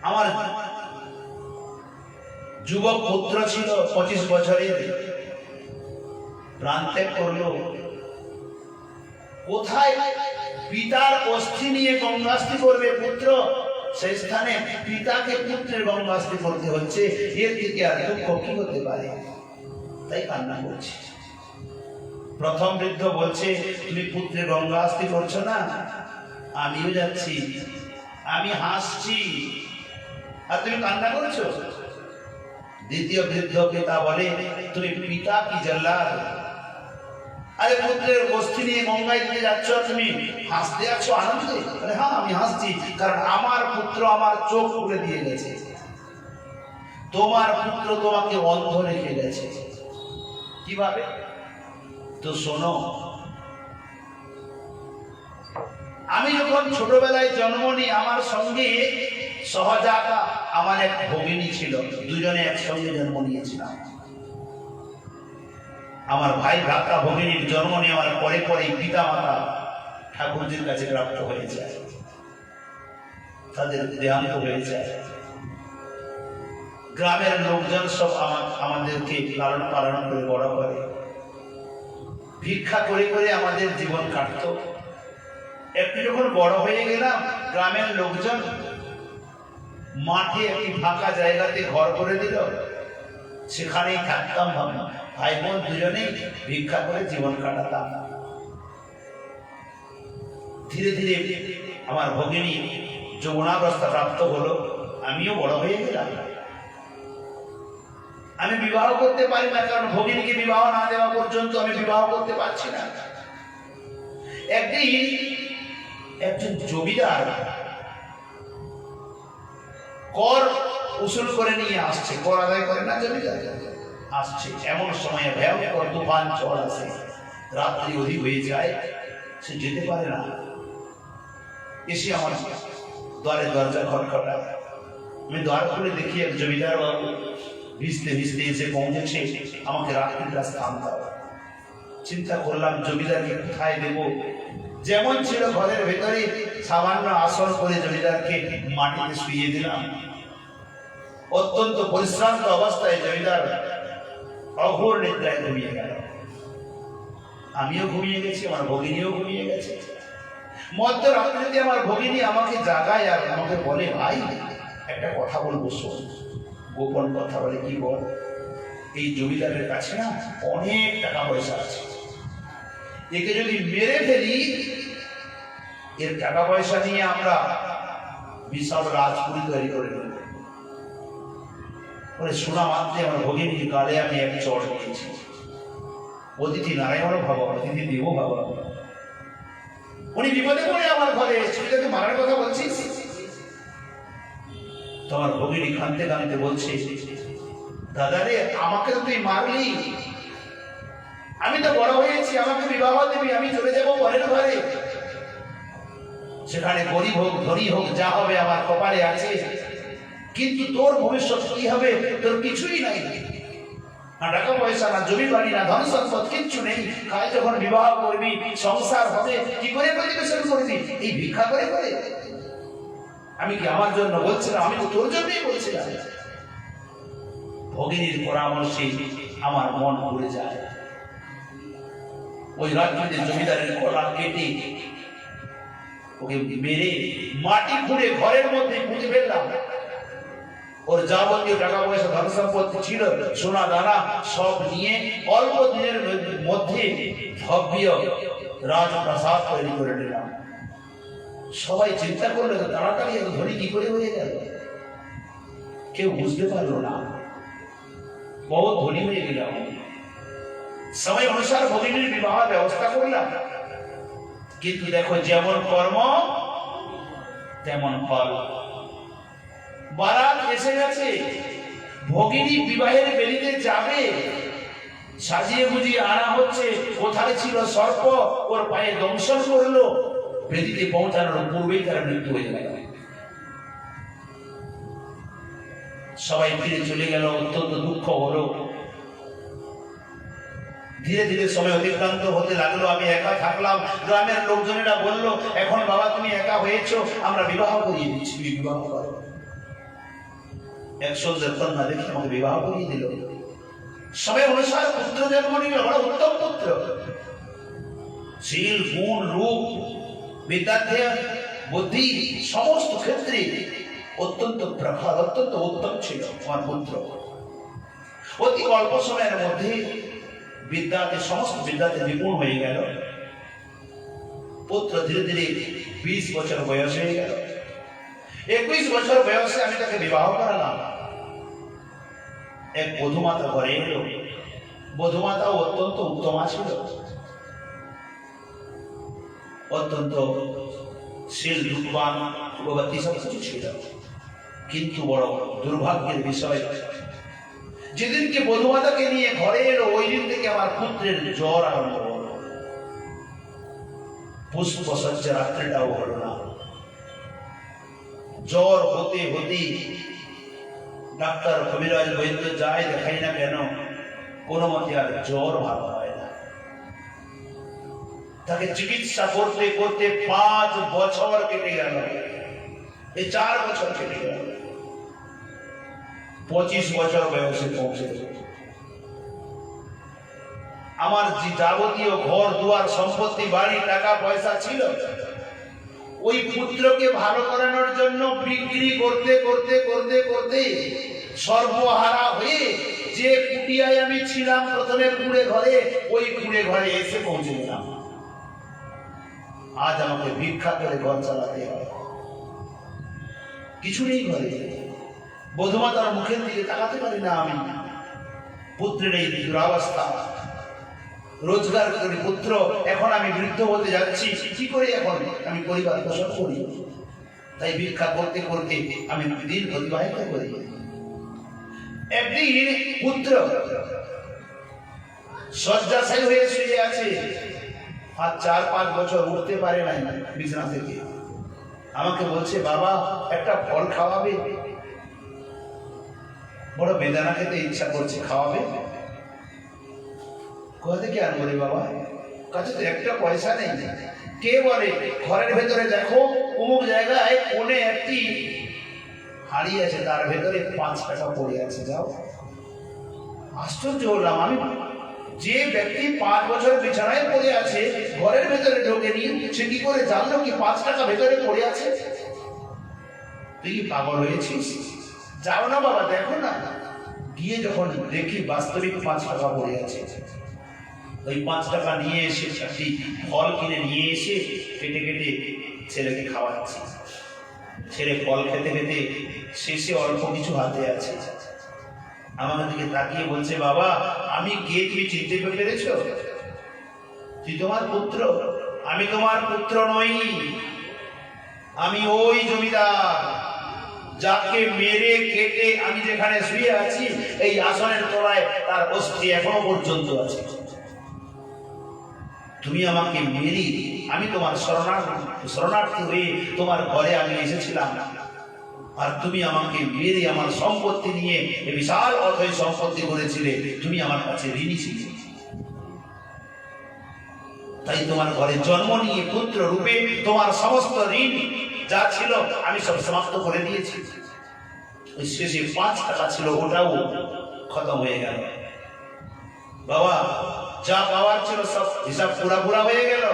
আমার যুবক পুত্র ছিল 25 বছরের, প্রাণত্যাগ করলো। কোথায় পিতার অস্থি নিয়ে গঙ্গাস্তি করবে পুত্র, সেই স্থানে পিতাকে পুত্রের গঙ্গাস্তি করতে হচ্ছে। এর থেকে আর দুঃখ কি হতে পারে? তাই কান্না করছে। প্রথম বৃদ্ধ বলছে, তুমি পুত্রের গঙ্গাস্তি করছো না, আমিও যাচ্ছি, আমি হাসছি, আর তুমি কান্না করছো। দ্বিতীয় বৃদ্ধ পিতা বলে, তুমি পিতা কি জল্লাদ? আরে পুত্রের অস্থি নিয়ে গঙ্গায় দিতে যাচ্ছ, তুমি হাসতে আছো আনন্দে? হ্যাঁ আমি হাসছি, কারণ আমার পুত্র আমার চোখ খুলে দিয়ে গেছে, তোমার পুত্র তোমাকে অন্ধ রেখে গেছে। কিভাবে? তো শোনো, আমি যখন ছোটবেলায় জন্ম নিই আমার সঙ্গে সহজাতা আমার এক ভগিনী ছিল, দুজনে একসঙ্গে জন্ম নিয়েছিলাম। আমার ভাই ভ্রাতা ভগিনীর জন্ম নেওয়ার পরে পরেই পিতা মাতা ঠাকুরজির কাছে প্রাপ্ত হয়ে যায়, তাদের দেহান্ত হয়ে যায়। গ্রামের লোকজন সব আমাদেরকে লালন পালন করে বড় করে, ভিক্ষা করে করে আমাদের জীবন কাটত। একটু যখন বড় হয়ে গেলাম, গ্রামের লোকজন মাঠে একটি ফাঁকা জায়গাতে ঘর করে দিল, সেখানেই থাকতাম। ভাই বোন দুজনেই ভিক্ষা করে জীবন কাটাতাম। ধীরে ধীরে আমার ভগিনী যৌবনাবস্থা প্রাপ্ত হলো, আমিও বড় হয়ে গেলাম। আমি বিবাহ করতে পারি না, কারণ ভগিনীকে বিবাহ না দেওয়া পর্যন্ত আমি বিবাহ করতে পারছি না। একদিন একজন জমিদার কর উসুল করে নিয়ে আসছে, কর আদায় করে না জমিদার, আসছে, এমন সময়ে ভয়ঙ্কর তুফান ঝড় আসে, রাত্রি অধিক হয়ে যায়, সে যেতে পারে না। এসে আমার দ্বারে দরজা খটখটায়, আমি দ্বার খুলে দেখি এক জমিদার বাবু ভিজতে ভিজতে এসে পৌঁছেছে, আমাকে রাত্রিটা স্থান দাও। চিন্তা করলাম জমিদারকে কোথায় দেব, যেমন ছিল ঘরের ভেতরে সামান্য আসন করে জমিদারকে মাটিতে শুইয়ে দিলাম। অত্যন্ত পরিশ্রান্ত অবস্থায় জমিদার অঘোর নিদ্রায় ঘুমিয়ে গেল। আমিও ঘুমিয়ে গেছি, আমার ভগিনীও ঘুমিয়ে গেছে। মধ্যরাত্রিতে আমার ভগিনী আমাকে জাগায় আর আমাকে বলে, ভাই একটা কথা বলবো, শোন। গোপন কথা বলে, কি বল? এই জমিদারের কাছে না অনেক টাকা পয়সা আছে, একে যদি মেরে ফেলি, এর টাকা পয়সা নিয়ে আমরা বিশাল রাজপুরী তৈরি করে নেব। শোনা মাত্রে আমার ভগিনীর গালে আমি এক চড় দিয়েছি। অতিথি নারায়ণ ভাবা, অতিথি দেব ভাবা, উনি বিপদে পড়ে আমার ঘরে ছেলেটাকে মারার কথা বলছিস। তোমার ভগিনী কাঁদতে কাঁদতে বলছে, দাদা রে, আমাকে তো তুই মারলি, আমি তো বড় হয়েছি, আমাকে বিবাহ দিবি, আমি চলে যাবো পরের ঘরে, সেখানে গরিব হোক ধনী হোক যা হবে আমার কপালে আছে, কিন্তু তোর ভবিষ্যৎ কি হবে? তোর কিছুই নাই, না টাকা পয়সা, না জমি বাড়ি, না ধন সম্পদ, কিচ্ছু নেই। কাল যখন বিবাহ করবি, সংসার হবে, কি করে পরিবেশন করবি? এই ভিক্ষা করে করে? আমি কি আমার জন্য বলছিলাম? আমি তো তোর জন্যই বলছিলাম। ভগিনীর পরামর্শে আমার মন ঘুরে যায়। ওই রাত্রিতে জমিদারের গলা কেটে ওকে মেরে মাটি খুঁড়ে ঘরের মধ্যে পুঁতে ফেললাম। ওর যাবতীয় টাকা পয়সা ধন সম্পত্তি ছিল, সোনা দানা সব নিয়ে অল্প দিনের মধ্যে ভব্য রাজপ্রাসাদ তৈরি করে নিলাম। সবাই চিন্তা করলো, তাড়াতাড়ি এত ধনী কি করে হয়ে গেল? কেউ বুঝতে পারলো না, বহু ধনী হয়ে গেলাম। সময় অনুসার ভগিনীর বিবাহ ব্যবস্থা করলাম, কিন্তু দেখো যেমন কর্ম তেমন ফল। বারাত এসে গেছে, ভগিনী বিবাহের বেদিতে যাবে, সাজিয়ে বুঝিয়ে আনা হচ্ছে। কোথায় ছিল সর্প, ওর পায়ে দংশন করলো, বেদিতে পৌঁছানোর পূর্বেই তার মৃত্যু হয়ে গেল। সবাই ফিরে চলে গেল, অত্যন্ত দুঃখ হলো। ধীরে ধীরে সময় অতিক্রান্ত হতে লাগলো, আমি একা থাকলাম। গ্রামের লোকজনেরা বললো, এখন বাবা তুমি একা হয়েছো, আমরা বিবাহ করিয়ে দিচ্ছি, বিবাহ করো। এক সুন্দর কন্যা দেখে আমাকে বিবাহ করিয়ে দিল। সময় অনুসার পুত্র জন্ম নিল, বড় উত্তম পুত্র। শীল, গুণ, রূপ, বিদ্যার্থী, বুদ্ধি সমস্ত ক্ষেত্রে অত্যন্ত প্রখর, অত্যন্ত উত্তম ছিল আমার পুত্র। অতি অল্প সময়ের মধ্যে বিদ্যাতে সমস্ত বিদ্যাতে নিপুণ হয়ে গেল। পুত্র ধীরে ধীরে 20 বছর বয়স হয়ে গেল। 21 বছর বয়সে আমি তাকে বিবাহ করালাম। এক বধূমাতা ঘরে এলো। বধূমাতাও অত্যন্ত উত্তমা ছিল, অত্যন্ত শীল, রূপবান, ভগবতী সব কিছু ছিল। কিন্তু বড় দুর্ভাগ্যের বিষয়, যেদিনকে বধূমাতাকে নিয়ে ঘরে এলো, ওই দিন থেকে আমার পুত্রের জ্বর আরম্ভ হলো। পুষ্প সজ্জা রাত্রিটাও হলো না। জ্বর হতে হতে ডাক্তার কবিরাজ বৈদ্য যায়, দেখাই না কেন, কোনো মতে আর জ্বর ভালো হয় না। তাকে চিকিৎসা করতে করতে 5 বছর কেটে গেল, এই 4 বছর কেটে গেল। 25 বছর বয়সে পৌঁছে আমার যে যাবতীয় ঘর দুয়ার সম্পত্তি বাড়ি টাকা পয়সা ছিল, ওই পুত্রকে ভালো করানোর জন্য বিক্রি করতে করতে করতে করতে সর্বহারা হয়ে যে কুটিয়ায় আমি ছিলাম প্রথমে কুড়ে ঘরে, ওই কুড়ে ঘরে এসে পৌঁছে গেলাম। আজ আমাকে ভিক্ষা করে ঘর চালাতে হয়, কিছু নেই ঘরে। বধূমাতার মুখের দিকে তাকাতে পারি না আমি। পুত্রের এই দুরাবস্থা, রোজগার করি পুত্র, এখন আমি বৃদ্ধ হতে যাচ্ছি, কি করে এখন আমি পরিবার পোষণ করি? তাই ভিক্ষা করতে করতে আমি দিন অতিবাহিত করি। একদিন পুত্র শয্যাশায়ী হয়ে শুয়ে আছে, আর 4-5 বছর উঠতে পারে নাই বিছানা থেকে। আমাকে বলছে, বাবা একটা ফল খাওয়াবে? বড় বেদানা খেতে ইচ্ছা করছে, খাওয়াবে? কোথা থেকে আনবো রে বাবা, কাছে তো একটা পয়সা নেই। কে বলে, ঘরের ভেতরে দেখো অমুক জায়গায় কোণে একটি হাড়ি আছে, তার ভেতরে 5 টাকা পড়ে আছে, যাও। আশ্চর্য হলাম আমি, যে ব্যক্তি 5 বছর বিছানায় পড়ে আছে, ঘরের ভেতরে ঢোকেনি, সে কি করে জানলো কি 5 টাকা ভেতরে পড়ে আছে? তুই কি পাগল হয়েছিস? যাও না বাবা, দেখো না। গিয়ে যখন দেখি বাস্তবিক 5 টাকা পড়ে আছে, ওই 5 টাকা নিয়ে এসে একটি ফল কিনে নিয়ে এসে কেটে কেটে ছেলেকে খাওয়াচ্ছি। ছেলে ফল খেতে খেতে শেষে অল্প কিছু হাতে আছে। আমার দিকে তাকিয়ে বলছে, বাবা আমি কে, তুমি চিনতে পেরেছ? তুই তোমার পুত্র? আমি তোমার পুত্র নই, আমি ওই জমিদার যাকে মেরে কেটে আমি যেখানে শুয়ে আছি, এই আসনের তলায় তার অস্থি এখনো পর্যন্ত আছে। তুমি আমাকে মেরি, আমি তোমার শরণার্থী হয়ে তোমার ঘরে আমি এসেছিলাম, আর তুমি আমাকে মেরে আমার সম্পত্তি নিয়ে বিশাল অথৈ সম্পত্তি করেছিলে। তুমি আমার কাছে ঋণী ছিলে, তাই তোমার ঘরে জন্ম নিয়ে পুত্র রূপে তোমার সমস্ত ঋণ যা ছিল আমি সব সমাপ্ত করে দিয়েছি। ওই শেষে 5 টাকা ছিল, ওটাও খতম হয়ে গেল। বাবা যা পাওয়ার ছিল সব হিসাব পুরা হয়ে গেল।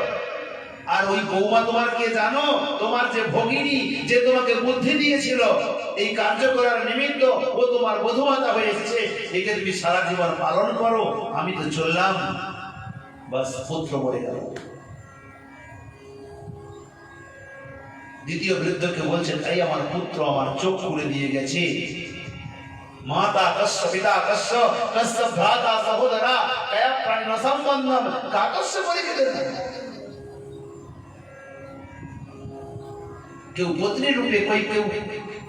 আর ওই বৌমা তোমার কে জানো? তোমার যে ভগিনী, যে তোমাকে বুদ্ধি দিয়েছিল এই কার্য করার নিমিত্ত, ও তোমার বধূমাতা হয়ে এসেছে। একে তুমি সারা জীবন পালন করো, আমি তো চললাম। বাস, পুত্র মরে গেল। দ্বিতীয় বৃদ্ধকে বলছে, তাই আমার পুত্র আমার চোখ খুলে দিয়ে গেছে। মাতা কস্য, পিতা কস্য, কস্য ভ্রাতা সহোদরা, কয়া প্রাণ সম্বন্ধম কাকস্য পরিচিত। কেউ পত্নী রূপে, কেউ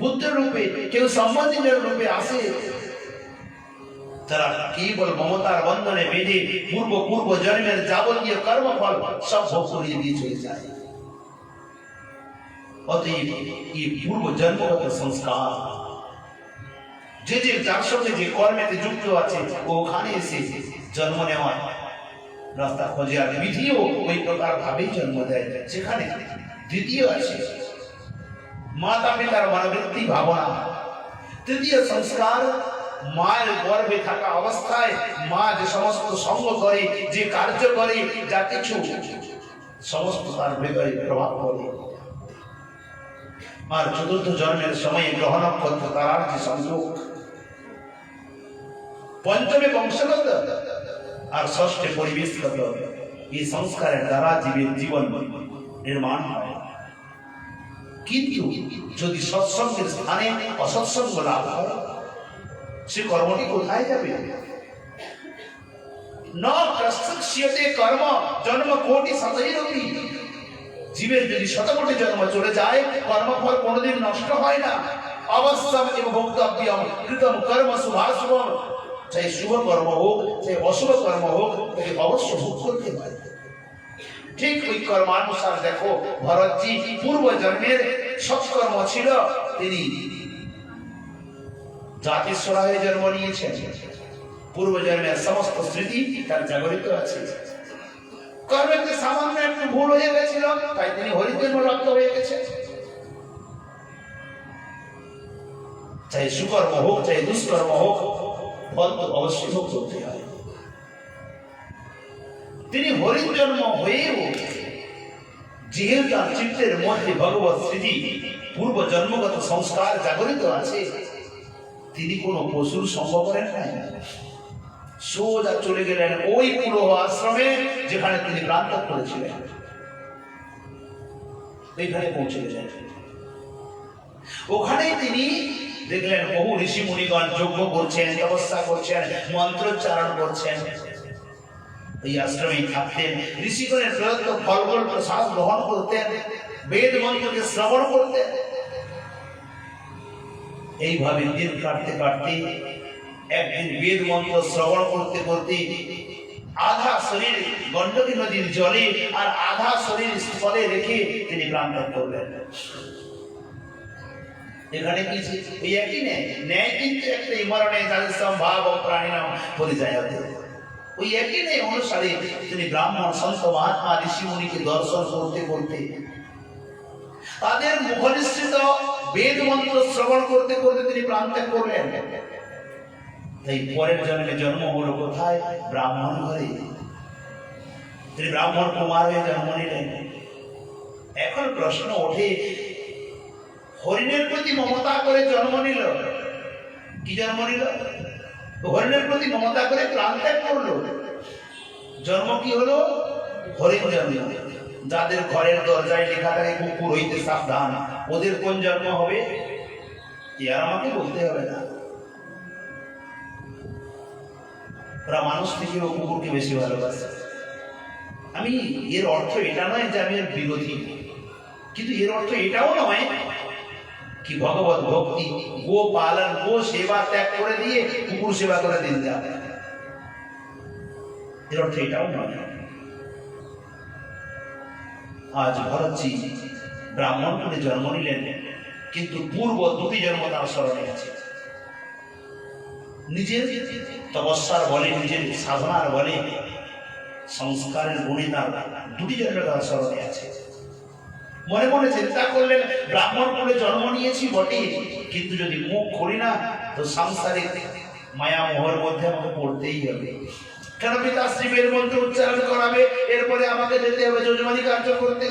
পুত্র রূপে, কেউ সম্বন্ধীদের রূপে আসে। তারা কেবল মমতার বন্ধনে বেঁধে পূর্ব জন্মের যাবতীয় কর্মফল সব ভোগ করিয়ে দিয়ে চলে যায়। অতএব এই পূর্ব জন্মগত সংস্কার, যে যার সঙ্গে যে কর্মেতে যুক্ত আছে, ওখানে এসে জন্ম নেওয়ার রাস্তা খোঁজে। আর বিধিও ওই প্রকার ভাবেই জন্ম দেয়। সেখানে দ্বিতীয় আছে মাতা পিতার মনোবৃত্তি, ভাবনা। তৃতীয় সংস্কার, মায়ের গর্ভে থাকা অবস্থায় মা যে সমস্ত সঙ্গ করে, যে কার্য করে, যা কিছু সমস্ত তার ভেতরে প্রভাব পড়ে। আর চতুর্থ জন্মের সময়ে গ্রহ নক্ষত্র তারার যে সংযোগ, পঞ্চমে বংশগত আর ষষ্ঠে পরিবেশগত, এই সংস্কারের দ্বারা জীবের জীবন নির্মাণ হয়। কিন্তু যদি সৎসঙ্গের স্থানে অসৎসঙ্গ লাভ হয়, সে কর্মটি কোথায় যাবে? ন প্রস্তুষ্যতে কর্ম জন্ম কোটি শতৈরপি। জীবের যদি শতকোটি জন্ম চলে যায়, কর্মফল কোনোদিন নষ্ট হয় না। অবশ্যম এবং ভোক্তব্যম কৃতম কর্ম শুভাশুভম, চাই শুভ কর্ম হোক চাই অশুভ কর্ম হোক, তাকে অবশ্য ভোগ করতে হয়। ঠিক ওই কর্মানুসার দেখো, ভরতজি পূর্ব জন্মের সৎকর্ম ছিল, তিনি জাতিস্বরা হয়ে জন্ম নিয়েছেন। পূর্ব জন্মের সমস্ত স্মৃতি তার জাগরিত আছে। কর্মেতে সামান্য একটু ভুল হয়ে গেছিল, তাই তিনি হরিজন্ম রক্ত হয়ে গেছে। চাই সুকর্ম হোক চাই দুষ্কর্ম হোক, ফল তো অবশ্যই ভোগ করতে হয়। তিনি হরিজন্ম হয়েও যেহেতু তার চিত্তের মধ্যে ভগবত স্মৃতি, পূর্ব জন্মগত সংস্কার জাগরিত আছে, তিনি কোনো পশুর সঙ্গ করেন নাই। সোজা চলে গেলেন ওই পুরো আশ্রমে যেখানে তিনি প্রান্তর করেছিলেন, ওইখানে পৌঁছে গেলেন। ওখানেই তিনি দেখলেন বহু ঋষি মুনিগণ যজ্ঞ করছেন, তপস্যা করছেন, মন্ত্রোচ্চারণ করছেন। এই আশ্রমে থাকতেন, ঋষিগণের প্রদত্ত ফলগুলো প্রসাদ গ্রহণ করতেন, বেদ মন্ত্রকে শ্রবণ করতেন। এইভাবে দিন কাটতে কাটতে একদিন বেদ মন্ত্র শ্রবণ করতে করতে আধা শরীর গণ্ডকী নদীর জলে আর আধা শরীর স্থলে রেখে তিনি প্রাণ ত্যাগ করলেন। এখানে কি ওই একই ন্যায়, ন্যায় কিন্তু একটা মরণে তাদের সম্ভাব ও প্রাণীনাম পরিচয় হতে, ওই একই ন্যায় অনুসারে তিনি ব্রাহ্মণ সন্ত মহাত্মা ঋষি মুনিকে দর্শন করতে করতে তাদের মুখনিসৃত বেদ মন্ত্র শ্রবণ করতে করতে তিনি প্রাণ ত্যাগ করলেন। তাই পরের জন্মে জন্ম হলো কোথায়? ব্রাহ্মণ ঘরে। তিনি ব্রাহ্মণ কুমার হয়ে জন্ম নিলেন। এখন প্রশ্ন ওঠে, হরিণের প্রতি মমতা করে জন্ম নিল, কি জন্ম নিল? হরিণের প্রতি মমতা করে প্রাণ ত্যাগ করলো, জন্ম কি হলো? হরিণ জন্ম। যাদের ঘরের দরজায় লেখা থাকে কুকুর হইতে সাবধান, ওদের কোন জন্ম হবে? আর আমাকে বলতে হবে না। ওরা মানুষ থেকে ও কুকুরকে বেশি ভালোবাসে। আমি এর অর্থ এটা নয় যে আমি এর বিরোধী, কিন্তু এর অর্থ এটাও নয় কি ভগবত ভক্তি, গো পালন, গো সেবা ত্যাগ করে দিয়ে কুকুর সেবা করে দিন যাবে, এর অর্থ এটাও নয়। আজ ভরতজি ব্রাহ্মণ কুলে জন্ম নিলেন, কিন্তু পূর্ব দুটি জন্ম তার স্মরণে আছে। নিজের তপস্যার বলে, নিজের সাধনার বলে, সংস্কারের গুণে তার দুটি জন্ম তার স্মরণে আছে। মনে মনে চিন্তা করলেন, ব্রাহ্মণ কুলে জন্ম নিয়েছি বটে, কিন্তু যদি মুখ করি না তো সাংসারিক মায়া মোহর মধ্যে আমাকে পড়তেই হবে। কেন? পিতাশ্রী বেদ মন্ত্র উচ্চারণ করাবে, এরপরে আমাকে যেতে হবে যজমানি কার্য করতে,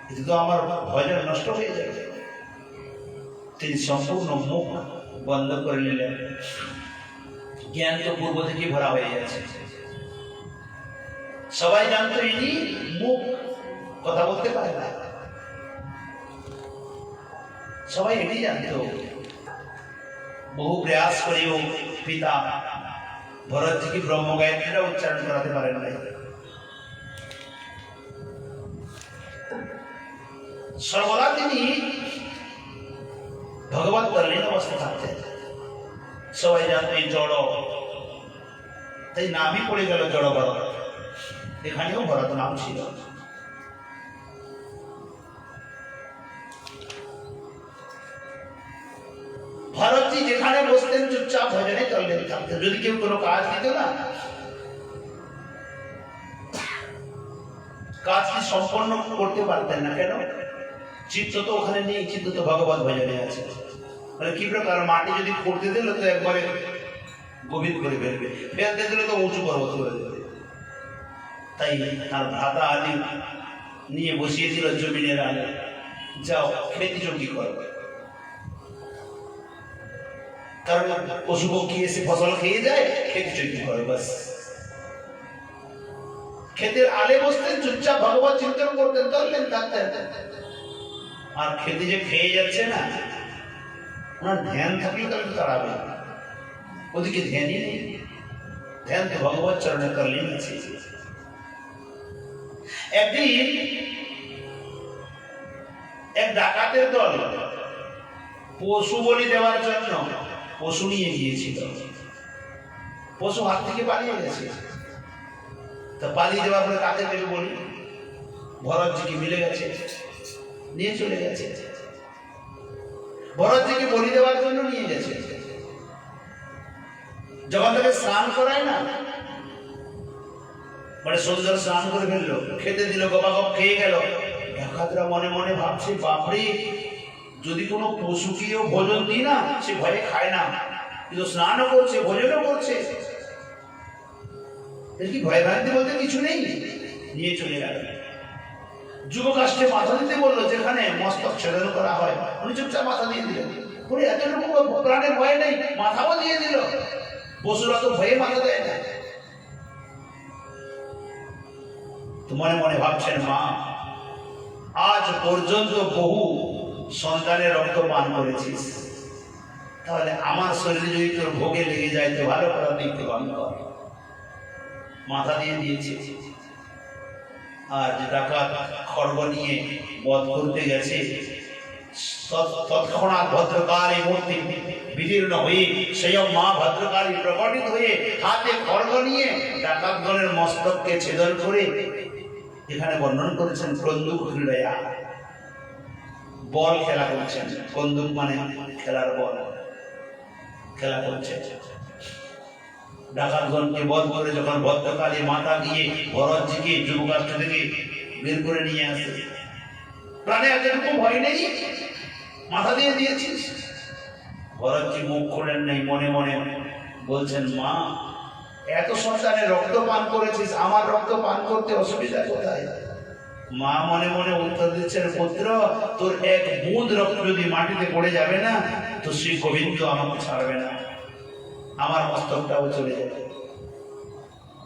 এতে তো আমার ভজন নষ্ট হয়ে যাবে। তিনি সম্পূর্ণ মুখ বন্ধ করে নিলেন। জ্ঞান তো পূর্ব থেকে ভরা হয়ে গেছে, সবাই জানতো ইনি মুখ, কথা বলতে পারে না, সবাই এটি জানতো। বহু প্রয়াস করেও পিতা ভরতজিকে ব্রহ্ম গায়ত্রীরা উচ্চারণ করাতে পারেন নাই। সর্বদা তিনি ভগবত তল্লীন অবস্থা থাকতেন। সবাই জানতো এই জড়, তাই নামই পড়ে গেল জড় ভরত। এখানেও ভরত নাম ছিল। ভরতজি যেখানে বসতেন চুপচাপ ভজনে তল্লীন থাকতেন। যদি কেউ কোনো কাজ দিত না, কাজটি সম্পন্ন করতে পারতেন না। কেন? চিত্ত তো ওখানে নেই, চিত্ত তো ভগবত ভজনে আছে। মানে কি প্রকার? মাটি যদি করতে দিল তো একবারে গভীর করে ফেলবে, ফেলতে দিলে তো উঁচু পর্বত করে দেবে। তাই তার ভ্রাতা আদি নিয়ে বসিয়েছিল জমিনের আলে, যাও খেতে চুকি করবে। কারণ পশু পক্ষী এসে ফসল খেয়ে যায়, খেতে চুকি করে, বাস। ক্ষেতের আলে বসতেন, চুপচাপ ভগবত চিন্তন করতেন, তল্লীন থাকতেন। আর খেতে যে খেয়ে যাচ্ছে না, ওনার ধ্যান থাকলে তাহলে তাড়াবে, ওদিকে ধ্যানই নেই। ধ্যান তো ভগবত চরণে তল্লীন আছে। একদিন এক ডাকাতের দল পশু বলি দেওয়ার জন্য পশু নিয়ে গিয়েছিল। পশু হাত থেকে পালিয়ে গেছে। তা পালিয়ে যাওয়ার পরে কাকে দেবে বলি? ভরতজিকে মিলে গেছে, নিয়ে চলে গেছে। ভরতজিকে বলি দেওয়ার জন্য নিয়ে গেছে। যখন তাকে স্নান করায় না, মানে সুন্দর স্নান করে ফেললো, খেতে দিল, গপাগপ খেয়ে গেল। ডাকাতরা মনে মনে ভাবছে, বাপরে, যদি কোনো পশুকেও ভোজন দিই না, সে ভয়ে খায় না, কিন্তু স্নানও করছে, ভোজনও করছে, এর কি ভয় ভ্রান্তি বলতে কিছু নেই। নিয়ে চলে গেল। যুবকাষ্টে মাথা দিতে বললো, যেখানে মস্তক ছেদন করা হয়, উনি চুপচাপ মাথা দিয়ে দিলেন। পুরো এতটুকু প্রাণের ভয় নেই, মাথাও দিয়ে দিল। পশুরা তো ভয়ে মাথা দেয় না। তো মনে মনে ভাবছেন, মা, আজ পর্যন্ত বহু সন্তানের রক্ত পান করেছিস, তাহলে আমার শরীরে যদি তোর ভোগে লেগে যায় তো ভালো করা দেখতে বন্ধ কর। মাথা দিয়ে দিয়েছে। আর যে ডাকাত খড়গ নিয়ে বধ করতে গেছে, তৎক্ষণাৎ ভদ্রকালী মূর্তি বিদীর্ণ হয়ে স্বয়ং মা ভদ্রকালী প্রকটিত হয়ে হাতে খড়গ নিয়ে ডাকাতগণের মস্তককে ছেদন করে, এখানে বর্ণন করেছেন কন্দুক ক্রীড়া, বল খেলা করছেন। কন্দুক মানে খেলার বল, খেলা করছে। ডাকাতগণকে বধ করে যখন ভদ্রকালী মাতা গিয়ে ভরতজিকে যুবকাষ্ট থেকে বের করে নিয়ে আসে, প্রাণে এতটুকু ভয় নেই, মাথা দিয়ে দিয়েছিস। ভরতজি মুখ খোলেন নেই, মনে মনে বলছেন, মা এত সন্তানের রক্ত পান করেছিস, আমার রক্ত পান করতে অসুবিধা কোথায়? মা মনে মনে উত্তর দিচ্ছেন, পুত্র তোর এক বুঁদ রক্ত যদি মাটিতে পড়ে যাবে না তো শ্রী গোবিন্দ আমাকে ছাড়বে না, আমার মস্তকটাও চলে যাবে,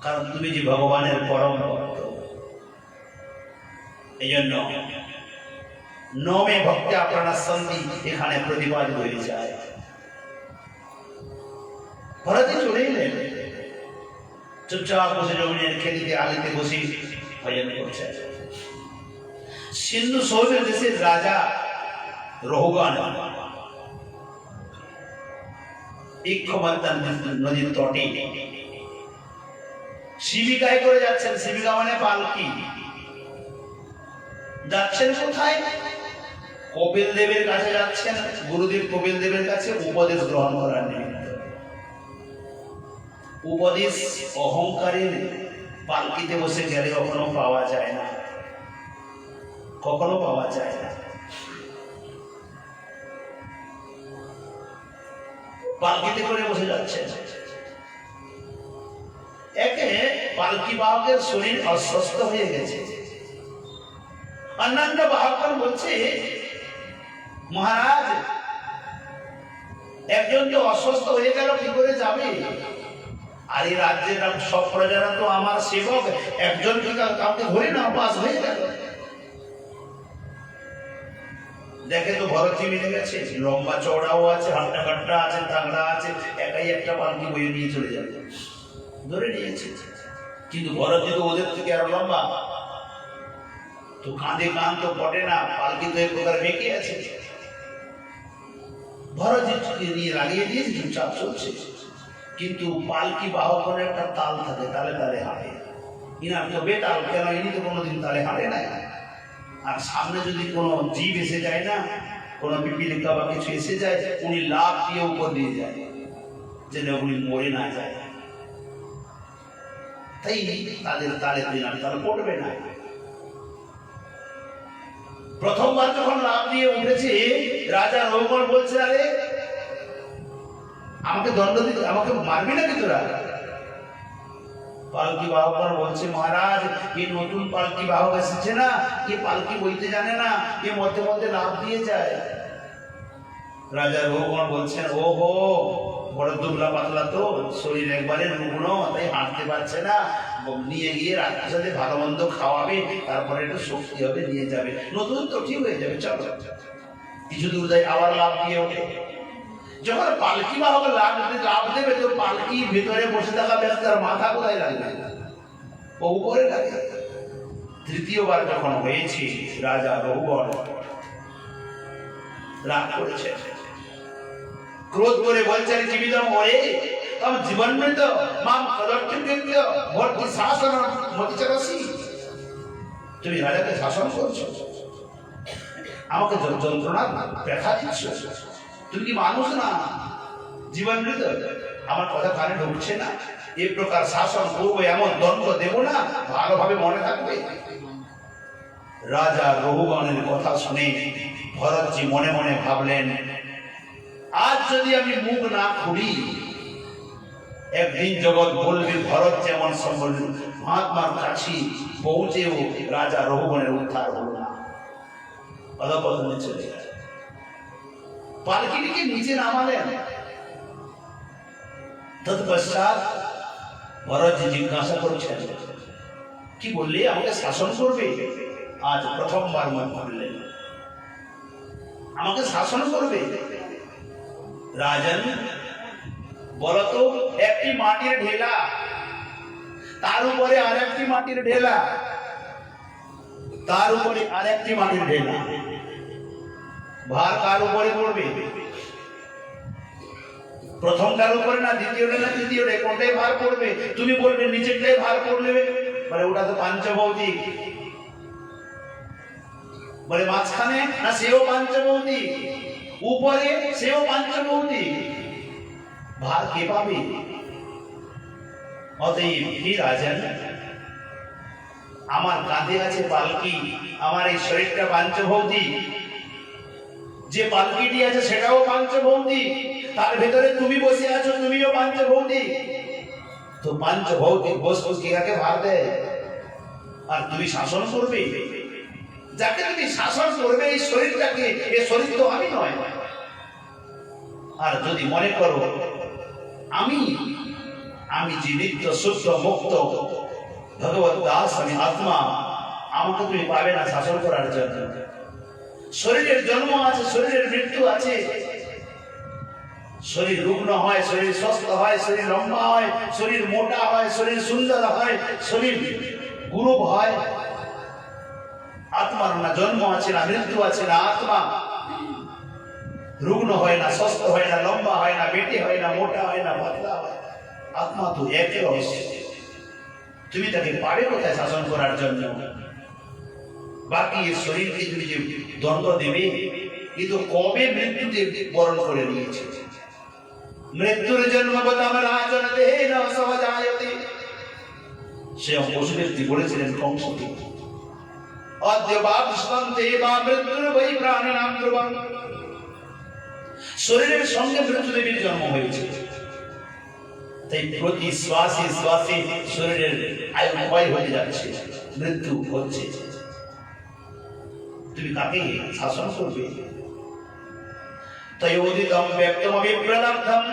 কারণ তুমি যে ভগবানের পরম ভক্ত। এই জন্য নমে ভক্তি আপনারা সন্ধি এখানে প্রতিপাদিত হয়ে যায়। ভরতে চলে এলেন, চুপচাপ বসে জমিনের খেলিতে আলিতে বসে ভজন করছে। সিন্ধু সৌমের দেশের রাজা রহুগণ ইক্ষমান্তা নদীর তটে শিবিকায় করে যাচ্ছেন। শিবিকা মানে পালকি। যাচ্ছেন কোথায়? কপিল দেবের কাছে যাচ্ছেন, গুরুদেব কপিল দেবের কাছে উপদেশ গ্রহণ করার নিমিত্ত। উপদেশ অহংকারের পালকিতে বসে গেলে কখনো পাওয়া যায় না, কখনো পাওয়া যায় না। পালকিতে করে বসে যাচ্ছে। একে পালকি বাহকের শরীর অস্বস্থ হয়ে গেছে। অন্যান্য বাহকগণ বলছে, মহারাজ একজন তো অসুস্থ হয়ে গেল, কি করে যাবে? আর এই রাজ্যের সব প্রজারা তো আমার সেবক, একজন কাউকে ধরে না, পাস হয়ে গেল। দেখে তো ভরতজি মিলে গেছে, লম্বা চওড়াও আছে, হাট্টা কাট্টা আছে, তাগড়া আছে, একাই একটা পালকি বয়ে নিয়ে চলে যাবে, ধরে নিয়েছে। কিন্তু ভরতজি তো ওদের থেকে আরো লম্বা, তো কাঁধে কান তো পটে না, পালকি তো এক প্রকার বেঁকে আছে। ভরতজি নিয়ে লাগিয়ে দিয়েছে, চুপচাপ চলছে। কিন্তু পালকি বাহকের একটা তাল থাকে, তালে তালে হাঁটে। ইনার তো বেতাল, কেন ইনি তো কোনোদিন তালে হাঁটে না। আর সামনে যদি কোনো জীব এসে যায় না, কোনো পিপিলিকা বা কিছু এসে যায়, উনি লাফ দিয়ে উপর দিয়ে যায়, যেন উনি মরে না যায়। তাই তাদের তালে দিনার তালে পড়বে না। প্রথমবার যখন লাফ দিয়ে উঠেছে, রাজা রহুগণ বলছে, আরে আমাকে দণ্ড দিতে, আমাকে মারবি নাকি তোরা? পালকি বাহকরা বলছে, মহারাজ এই নতুন পালকি বাহক এসেছে না, এ পালকি বইতে জানে না, এ মধ্যে মধ্যে লাফ দিয়ে যায়। রাজা রহুগণ বলছেন, ও হো, বড় দুবলা পাতলা তো, শরীর একবারে রুগ্ন, তাই হাঁটতে পারছে না, নিয়ে গিয়ে রাত্রির সাথে ভালো মন্দ খাওয়াবে, তারপরে একটু শক্তি হবে, নিয়ে যাবে, নতুন তো ঠিক হয়ে যাবে, চলো। কিছু দূর যায়, আবার লাফ দিয়ে ওঠে। যখন পালকি বাহক লাভ দেবে, তো পালকির ভিতরে বসে থাকা ব্যক্তির মাথা কোথায় লাগবে? ও উপরে লাগে। তৃতীয়বার যখন হয়েছে, রাজা রহুগণ রাগ করেছে, ক্রোধ করে বলছেন, জীবিতম হয়ে তম জীবন মৃত মাম কদর্থকৃত্য ভর্তি শাসন মতিচরসি। তুমি রাজাকে শাসন করছো, আমাকে যন্ত্রণা ব্যথা দিচ্ছ। তুমি কি মানুষ না, জীবন মৃত? আমার কথা কানে ঢুকছে না? এই প্রকার শাসন করবো, এমন দণ্ড দেব না, ভালোভাবে মনে থাকবে। রাজা রহুগণের কথা শুনে ভরতজি মনে মনে ভাবলেন, আজ যদি আমি মুখ না খুলি, একদিন জগৎ বলবে ভরত যেমন সম্বল মহাত্মার কাছে পৌঁছেও রাজা রহুগণের উদ্ধার হলো না, অধঃপতনে চলে গেল। পালকিটিকে নিচে নামালেন। তৎপশ্চাৎ ভরতজি জিজ্ঞাসা করছেন, কি বললে, আমাকে শাসন করবে? আজ প্রথমবার মুখ খুললেন, আমাকে শাসন করবে? রাজন বলতো, একটি মাটির ঢেলা, তার উপরে আর একটি মাটির ঢেলা, তার উপরে আর একটি মাটির ঢেলা, ভার কার উপরে পড়বে? প্রথমটার উপরে না দ্বিতীয়টা না তৃতীয়টা, কোনটাই ভার পড়বে? তুমি বলবে নিচেরটাই ভার পড়বে, বলে ওটা তো পাঞ্চভৌতিক। বলে মাঝখানে না, সেও পাঞ্চভৌতিক। উপরে সেও পাঞ্চভৌতিক। ভার কে পাবে? অতএব হে রাজন, আমার কাঁধে আছে পালকি, আমার এই শরীরটা পাঞ্চভৌতিক, যে পালকিটি আছে সেটাও পাঞ্চভৌতিক, তার ভেতরে তুমি বসে আছো, তুমিও পাঞ্চভৌতিক। তো পাঞ্চভৌতিক বস্তু কাকে ভার দেয়? আর তুমি শাসন করবে যাকে, তুমি শাসন করবে এই শরীরটাকে, এই শরীর তো আমি নয়। আর যদি মনে করো আমি যে নিত্য শুদ্ধ মুক্ত ভগবত দাস, আমি আত্মা, আমাকে তুমি পাবে না শাসন করার জন্য। শরীরের জন্ম আছে, শরীরের মৃত্যু আছে, শরীর রুগ্ন হয়, শরীর সুস্থ হয়, শরীর লম্বা হয়, শরীর মোটা হয়, শরীর সুন্দর হয়, শরীর গুরুব হয়। আত্মার না জন্ম আছে, না মৃত্যু আছে, না আত্মা রুগ্ন হয় না, সুস্থ হয় না, লম্বা হয় না, বেটে হয় না, মোটা হয় না, পাতলা হয়। আত্মা তো একে রহস্য। তুমি তাকে পারে কোথায় শাসন করার জন্য? বাকি এই শরীরকে তুমি যে দণ্ড দেবে, কিন্তু কবে মৃত্যুতে বরণ করে নিয়েছে। মৃত্যুর জন্মগতম রাজন দেহেন সহজায়তে, সে পশু ব্যক্তি বলেছিলেন কংসকে, অদ্য বাপস্বন্তে বা মৃত্যুর বৈ প্রাণিনাম ধ্রুবং। শরীরের সঙ্গে মৃত্যুদেবীর জন্ম হয়েছে, তাই প্রতি শ্বাসে শ্বাসে শরীরের আয়ু ক্ষয় হয়ে যাচ্ছে, মৃত্যু হচ্ছে। তুমি কাকে শাসন করবে? তাই উদিতম ব্যক্তম বিপ্রলব্ধম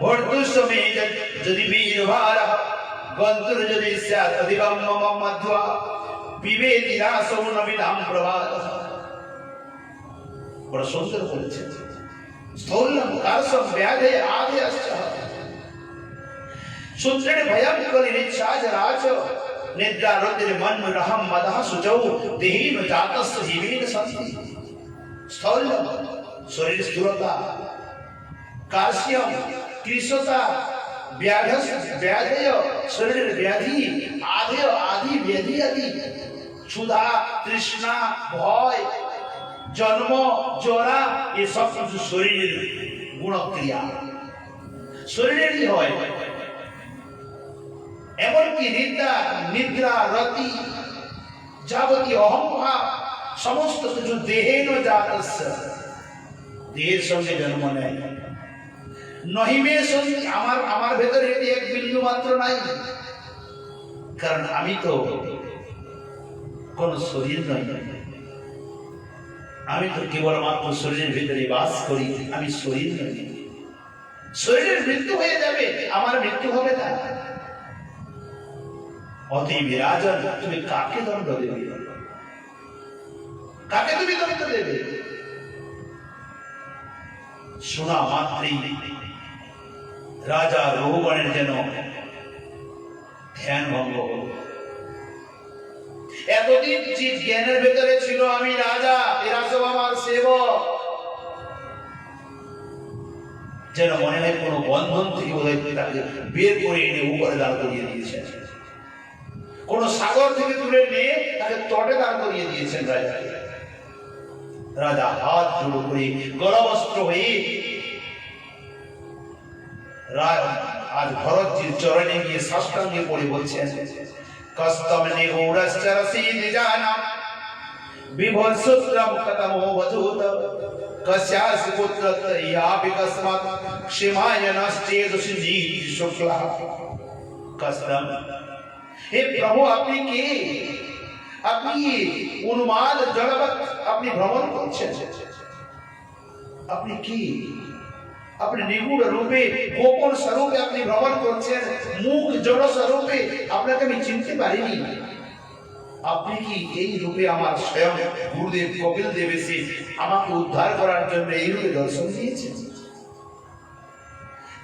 ভর্তুষ্টমে যদি বীরভার গন্তুর যদি স্যাৎ অধিকম মম মধ্বা বিবেদি রাসৌ নবিতাম প্রভাত। বড় সুন্দর বলেছেন। স্থৌল্যম কারসম ব্যাধে আধে অশ্চ সূত্রেণ ভয়ং কলিরিচ্ছাজ রাজ নিদ্রা রুদ্রে মন রহম মদহ সুচৌ দেহীন জাতস্য জীবেন সন্তি। স্থৌল্যম শরীর স্থূলতা, কার্ষ্যম কৃশতা, ব্যাধেয় শরীরের ব্যাধি, আধেয় আদি ব্যাধি আদি, ক্ষুধা তৃষ্ণা ভয় জন্ম জরা, এসব কিছু শরীরের গুণক্রিয়া, শরীরেরই হয়। এমনকি নিদ্রা রতি যাবতীয় অহংভাব সমস্ত কিছু দেহেন জাতস্য, দেহের সঙ্গে জন্ম নেয়। নহিমে সঙ্গে আমার ভেতরে এটি এক বিন্দু মাত্র নাই, কারণ আমি তো কোন শরীর নই, আমি তো কেবলমাত্র শরীরের ভিতরে বাস করি, আমি শরীর নই। শরীরের মৃত্যু হয়ে যাবে, আমার মৃত্যু হবে না। অতএব রাজন, তুমি কাকে দণ্ড দেবে? কাকে তুমি দণ্ড দেবে? শোনা মাত্রই রাজা রঘুগণের যেন ধ্যান ভঙ্গ হল। এতদিন যে জ্ঞানের ভেতরে ছিল আমি রাজা, এরা সব আমার সেবক, যেন মনে হয় কোনো বন্ধন থেকে বোধ হয় তাকে বের করে এনে উপরে দাঁড় করিয়ে দিয়েছেন, কোন সাগর থেকে তুলে নিয়ে তাকে তটে দাঁড় করিয়ে দিয়েছেন রাজাকে। রাজা হাত জোড়ো করে গলবস্ত্র হয়ে আজ ভরতজির চরণে গিয়ে সাষ্টাঙ্গে পড়ে বলছেন, কস্তম নিগূঢ়শ্চরসি নিজানাম বিভোর সূত্রম কতমো বধূত কস্যাসি পুত্রত্রয়া বিকস্মাৎ সীমায়নশ্চেদুষিজি শুক্লা। কস্তম, হে প্রভু আপনি কে? আপনি উন্মাদ জড়বৎ আপনি ভ্রমণ করছেন, আপনি কি? আপনি নিগুড় রূপে গোপন স্বরূপে আপনি ভ্রমণ করছেন, মুখ জড় স্বরূপে আপনাকে আমি চিনতে পারিনি। আপনি কি এই রূপে আমার স্বয়ং গুরুদেব কপিল দেব এসে আমাকে উদ্ধার করার জন্য এই রূপে দর্শন দিয়েছেন?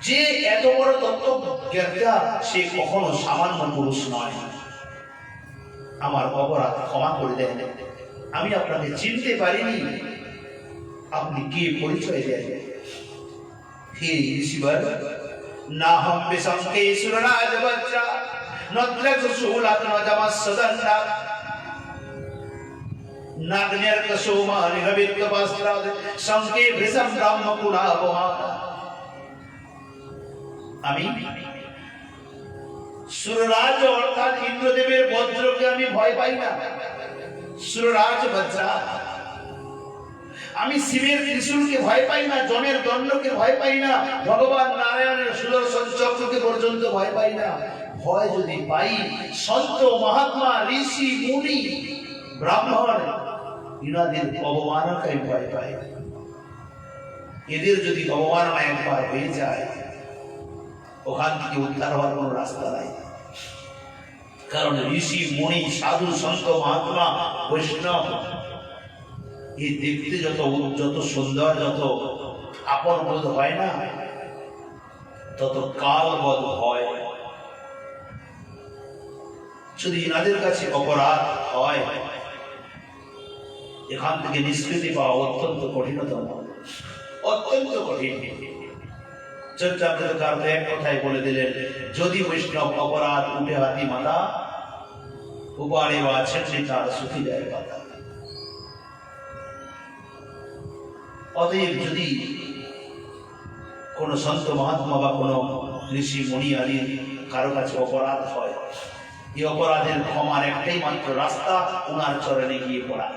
যে এত বড় তত্ত্ব জ্ঞাতা, সে কখনো সামান্য পুরুষ নয়। আমার অপরাধ ক্ষমা করে দেন, আমি আপনাকে চিনতে পারিনি। আপনি কি পরিচয় দেন? হে ঋষিবর, না হম বিশঙ্কে সুররাজ বজ্রা নদ্রজ শূলাত নজমস্সদন্ডা নাগ্ন্যর্ক সোমানি রবিত্ব বস্ত্রাদ শঙ্কে ভৃশম ব্রহ্ম কুলাবমান। আমি সুররাজ অর্থাৎ ইন্দ্রদেবের বজ্রকে আমি ভয় পাই না, সুররাজ বজ্রা। আমি শিবের ত্রিশূলকে ভয় পাই না, জনের দণ্ডকে ভয় পাই না, ভগবান নারায়ণের সুদর্শন চক্রকে পর্যন্ত ভয় পাই না। ভয় যদি পাই সন্ত মহাত্মা ঋষি মুনি ব্রাহ্মণ ইনাদের অবমাননায় ভয় পাই। এদের যদি অবমাননা একবার হয়ে যায় ওখান থেকে উদ্ধার হওয়ার কোন রাস্তা নাই। কারণ ঋষি মুনি সাধু সন্ত মহাত্মা বৈষ্ণব এই দেখতে যত সুন্দর, যত আপন বোধ হয় না, তত কালবোধ হয়। যদি এনাদের কাছে অপরাধ হয় এখান থেকে নিষ্কৃতি পাওয়া অত্যন্ত কঠিনতম, অত্যন্ত কঠিন। চর্চামৃতকার এক কথায় বলে দিলেন, যদি বৈষ্ণব অপরাধ উঠে হাতি মাথা উপারে বা ছেটে তার সুখী যায় পাতা। অতএব যদি কোন সন্ত মহাত্মা বা কোন ঋষি মুনি আদির কারো কাছে অপরাধ হয়, এই অপরাধের ক্ষমার একটাই মাত্র রাস্তা, ওনার চরণে গিয়ে পড়া।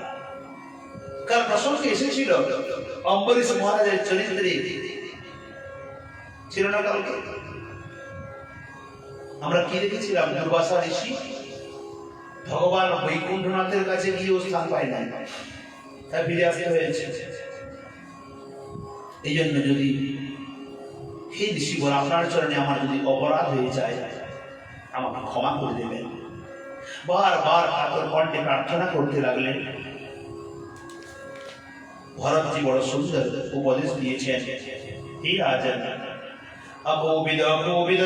কার প্রসঙ্গে এসেছিল অম্বরীশ মহারাজের চরিত্রে ছিল না কালকে? আমরা কি দেখেছিলাম? দুর্বাসা ঋষি ভগবান বৈকুণ্ঠনাথের কাছে গিয়েও স্থান পায় নাই, তাই ফিরে আসতে হয়েছে। এই জন্য যদি হে ঋষি বল, আপনার চরণে আমার যদি অপরাধ হয়ে যায় আমাকে ক্ষমা করে দেবেন। বারবার ঠাকুর কণ্ঠে প্রার্থনা করতে লাগলেন। ভরতজি বড় সুন্দর উপদেশ দিয়েছেন, হে রাজন, অকোবিদ অকোবিদ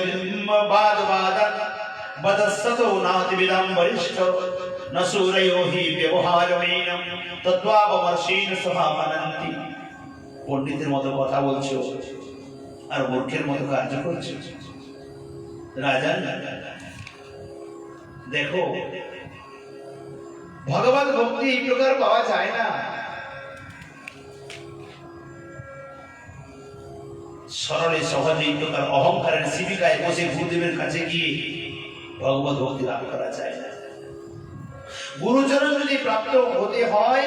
বাদ বাদন বদস্ততো নাতিবিদম বরিষ্ঠ ন সূরয়ো হি ব্যবহারমেন তত্ত্বাবমর্ষীণ সভামনন্তি। পণ্ডিতের মতো কথা বলছো আর মূর্খের মতো কার্য করছো। রাজন দেখো, ভগবত ভক্তি এই প্রকার পাওয়া যায় না। সরলে সহজে এই প্রকার অহংকারের শিবিকায় বসে গুরুদেবের কাছে গিয়ে ভগবত ভক্তি লাভ করা যায় না। গুরুচরণ যদি প্রাপ্ত হতে হয়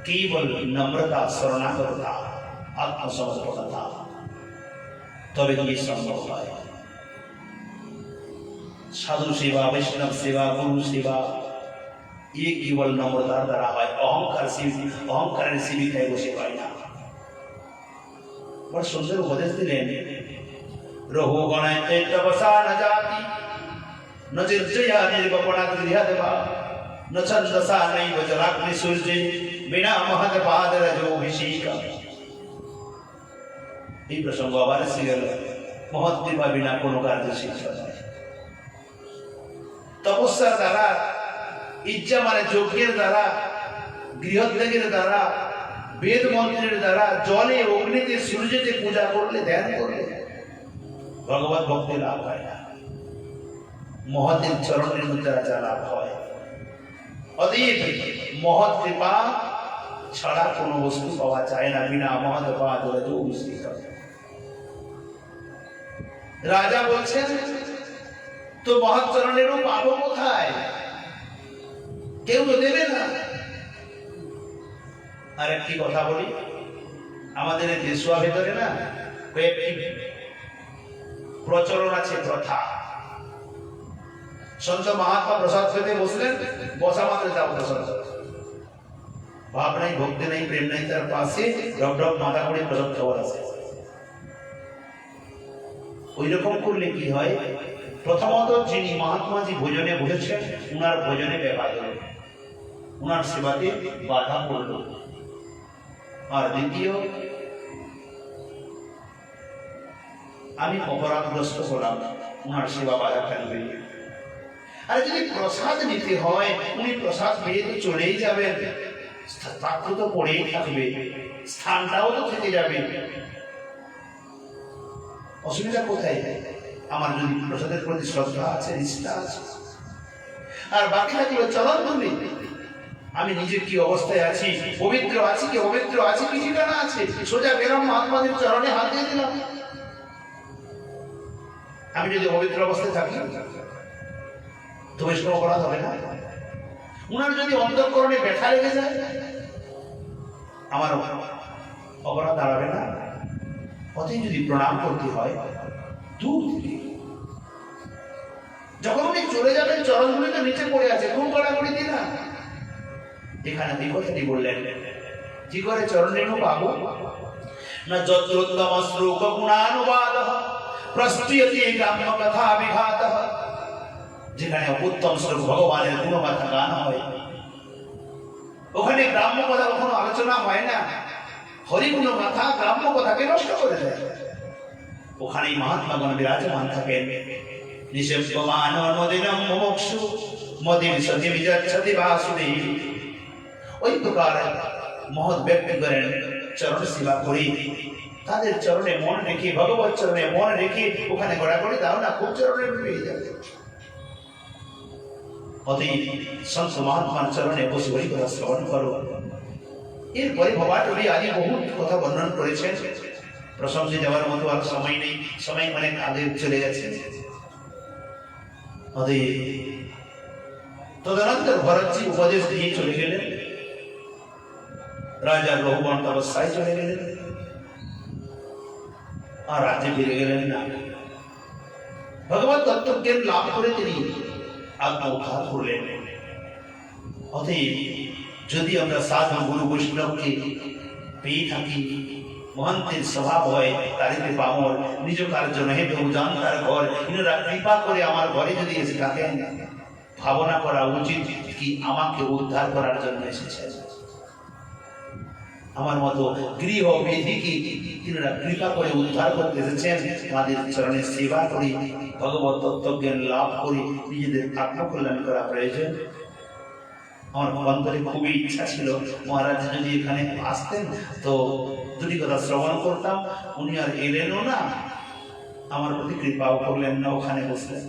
কেবল নম্রতা, শরণাগততা, আত্মসমর্পণতা, তবে কি সম্ভব হয়। সাধু সেবা, বৈষ্ণব সেবা, গুরু সেবা এ কেবল নম্রতার দ্বারা হয়, অহংকারের শিবিকায় বসে হয় না। বড় সুন্দর উপদেশ দিলেন, রহু গণায় তপসা ন জাতি ন চির্জয়া নির্বপনা গৃহদেবা ন ছন্দসা নৈব জলাগ্নি সূর্যে বিনা মহৎ পাদ রজোভিষেক। এই প্রসঙ্গ আবার এসে গেল। মহৎ কৃপা বিনা কোনো কার্য সিদ্ধ নয়। তপস্যার দ্বারা, ইচ্ছা মানে যজ্ঞের দ্বারা, গৃহত্যাগের দ্বারা, বেদ মন্ত্রের দ্বারা, জলে অগ্নিতে সূর্যতে পূজা করলে, ধ্যান করলে ভগবত ভক্তি লাভ হয় না। মহতের চরণের দ্বারা যা লাভ হয়। অতএব মহৎ কৃপা ছাড়া কোনো বস্তু পাওয়া যায় না, বিনা মহৎ পাদ রজোভিষেক। রাজা বলছেন, তো মহৎ চরণেরও পাবো কোথায়? কেউ তো দেবে না। আর একটি কথা বলি, আমাদের এই দেশুয়া ভেতরে না কয়েকটি প্রচলন আছে, প্রথা। সন্ত মহাত্মা প্রসাদ খেতে বসলেন, বসা মাত্র যাও প্রসাদ। ভাব নাই, ভক্তি নাই, প্রেম নাই, তার পাশে ডব ডব মাথা করে প্রসাদ খাবার আছে। ওই রকম করলে কি হয়? প্রথমত যিনি মহাত্মাজি ভোজনে বসেছেন উনার ভোজনে ব্যাঘাত হল, উনার সেবাতে বাধা পড়ল। আর দ্বিতীয়, আমি অপরাধগ্রস্ত হলাম, উনার সেবা বাধা কেন হইল? আর যদি প্রসাদ নিতে হয়, উনি প্রসাদ পেয়ে তো চলেই যাবেন, পাত্র তো পড়েই থাকবে, স্থানটাও তো থেকে যাবে, অসুবিধা কোথায়? আমার যদি প্রসাদের প্রতি শ্রদ্ধা আছে, নিষ্ঠা আছে, আর বাকি থাকলো চরণ ধুলি, আমি নিজে কি অবস্থায় আছি, পবিত্র আছি কি অপবিত্র আছি কি ঠিকানা আছে, সোজা গেলাম মহাত্মাদের চরণে হাত দিয়ে দিলাম। আমি যদি অপবিত্র অবস্থায় থাকি তো বেশ কোনো অপরাধ হবে না। উনার যদি অন্তঃকরণে ব্যথা লেগে যায়, আমার অপরাধ দাঁড়াবে না। অতএব যদি প্রণাম করতে হয় দূর থেকে, যখন উনি চলে যাবেন চরণগুলি তো নিচে পড়ে আছে, খুব গড়াগড়ি দিন না। এখানে এই কথাটি বললেন, কি করে চরণ রেণু পাবো না? যত্রোত্তম শ্লোক গুণানুবাদ প্রস্তুয়তি গ্রাম্য কথা বিঘাত, যেখানে উত্তম শ্লোক ভগবানের গুণগাথা গান হয়, ওখানে গ্রাম্য কথা কখনো আলোচনা হয় না। হরিগুণ গাথা গ্রাম্য কথাকে নষ্ট করে দেয়। ওখানেই মহাত্মাগণ বিরাজমান থাকেন। নিঃশব্দমান মদিনম মুমুক্ষু মদিন সতি বিজচ্ছতি বাসুদেব। ওই প্রকার মহৎ ব্যক্তি করেন চরণ সেবা করি, তাদের চরণে মন রেখে, ভগবত চরণে মন রেখে ওখানে গড়াগড়ি দাও না, খুব চরণে পেয়ে যাবে। অতএব সন্ত মহাত্মার চরণে বসে বলি কথা শ্রবণ করো। এরপরে ভবাটবি আদি বহু কথা বর্ণন করেছেন, প্রশংসে যাওয়ার মতো আর সময় নেই, সময় অনেক আগে চলে গেছে। তদনন্তর ভরতজি উপদেশ দিয়ে চলে গেলেন, রাজা রঘুবন তপস্যায় চলে গেলেন, আর রাজ্যে ফিরে গেলেন না। ভগবত তত্ত্বজ্ঞান লাভ করে তিনি আত্মা উদ্ধার করলেন। অতএব যদি আমরা সাধু গুরু বৈষ্ণবকে পেয়ে থাকি, মহান্তের স্বভাব হয় তারিতে পামর, নিজ কার্য নহে কেউ জান তার ঘর, ইনারা কৃপা করে আমার ঘরে যদি এসে থাকেন, ভাবনা করা উচিত কি আমাকে উদ্ধার করার জন্য এসেছেন। আমার মতো গৃহ বেদিকে তিনারা কৃপা করে উদ্ধার করতে এসেছেন। তাদের চরণে সেবা করি, ভগবত তত্ত্বজ্ঞান লাভ করি, নিজেদের আত্মকল্যাণ করা প্রয়োজন। আমার অন্তরে খুবই ইচ্ছা ছিল মহারাজ যদি এখানে আসতেন তো দুটি কথা শ্রবণ করতাম। উনি আর এলেনও না, আমার প্রতি কৃপাও করলেন না, ওখানে বসলেন।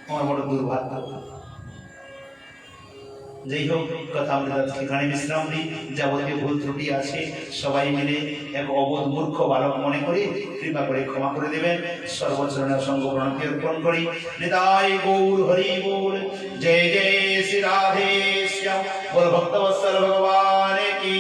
আমার বড় দুর্ভাগ্য। যাই হোক, কথা আমরা এখানে বিশ্রাম দিই। যাবতীয় ভুল ত্রুটি আছে সবাই মিলে এক অবোধ মূর্খ বালক মনে করে কৃপা করে ক্ষমা করে দেবেন। সর্বচরণের সঙ্গ প্রণতি অর্পণ করি। নিতাই গৌর হরি বল। জয় জয় শ্রী রাধে শ্যাম। বল ভক্তবৎসল ভগবান কি।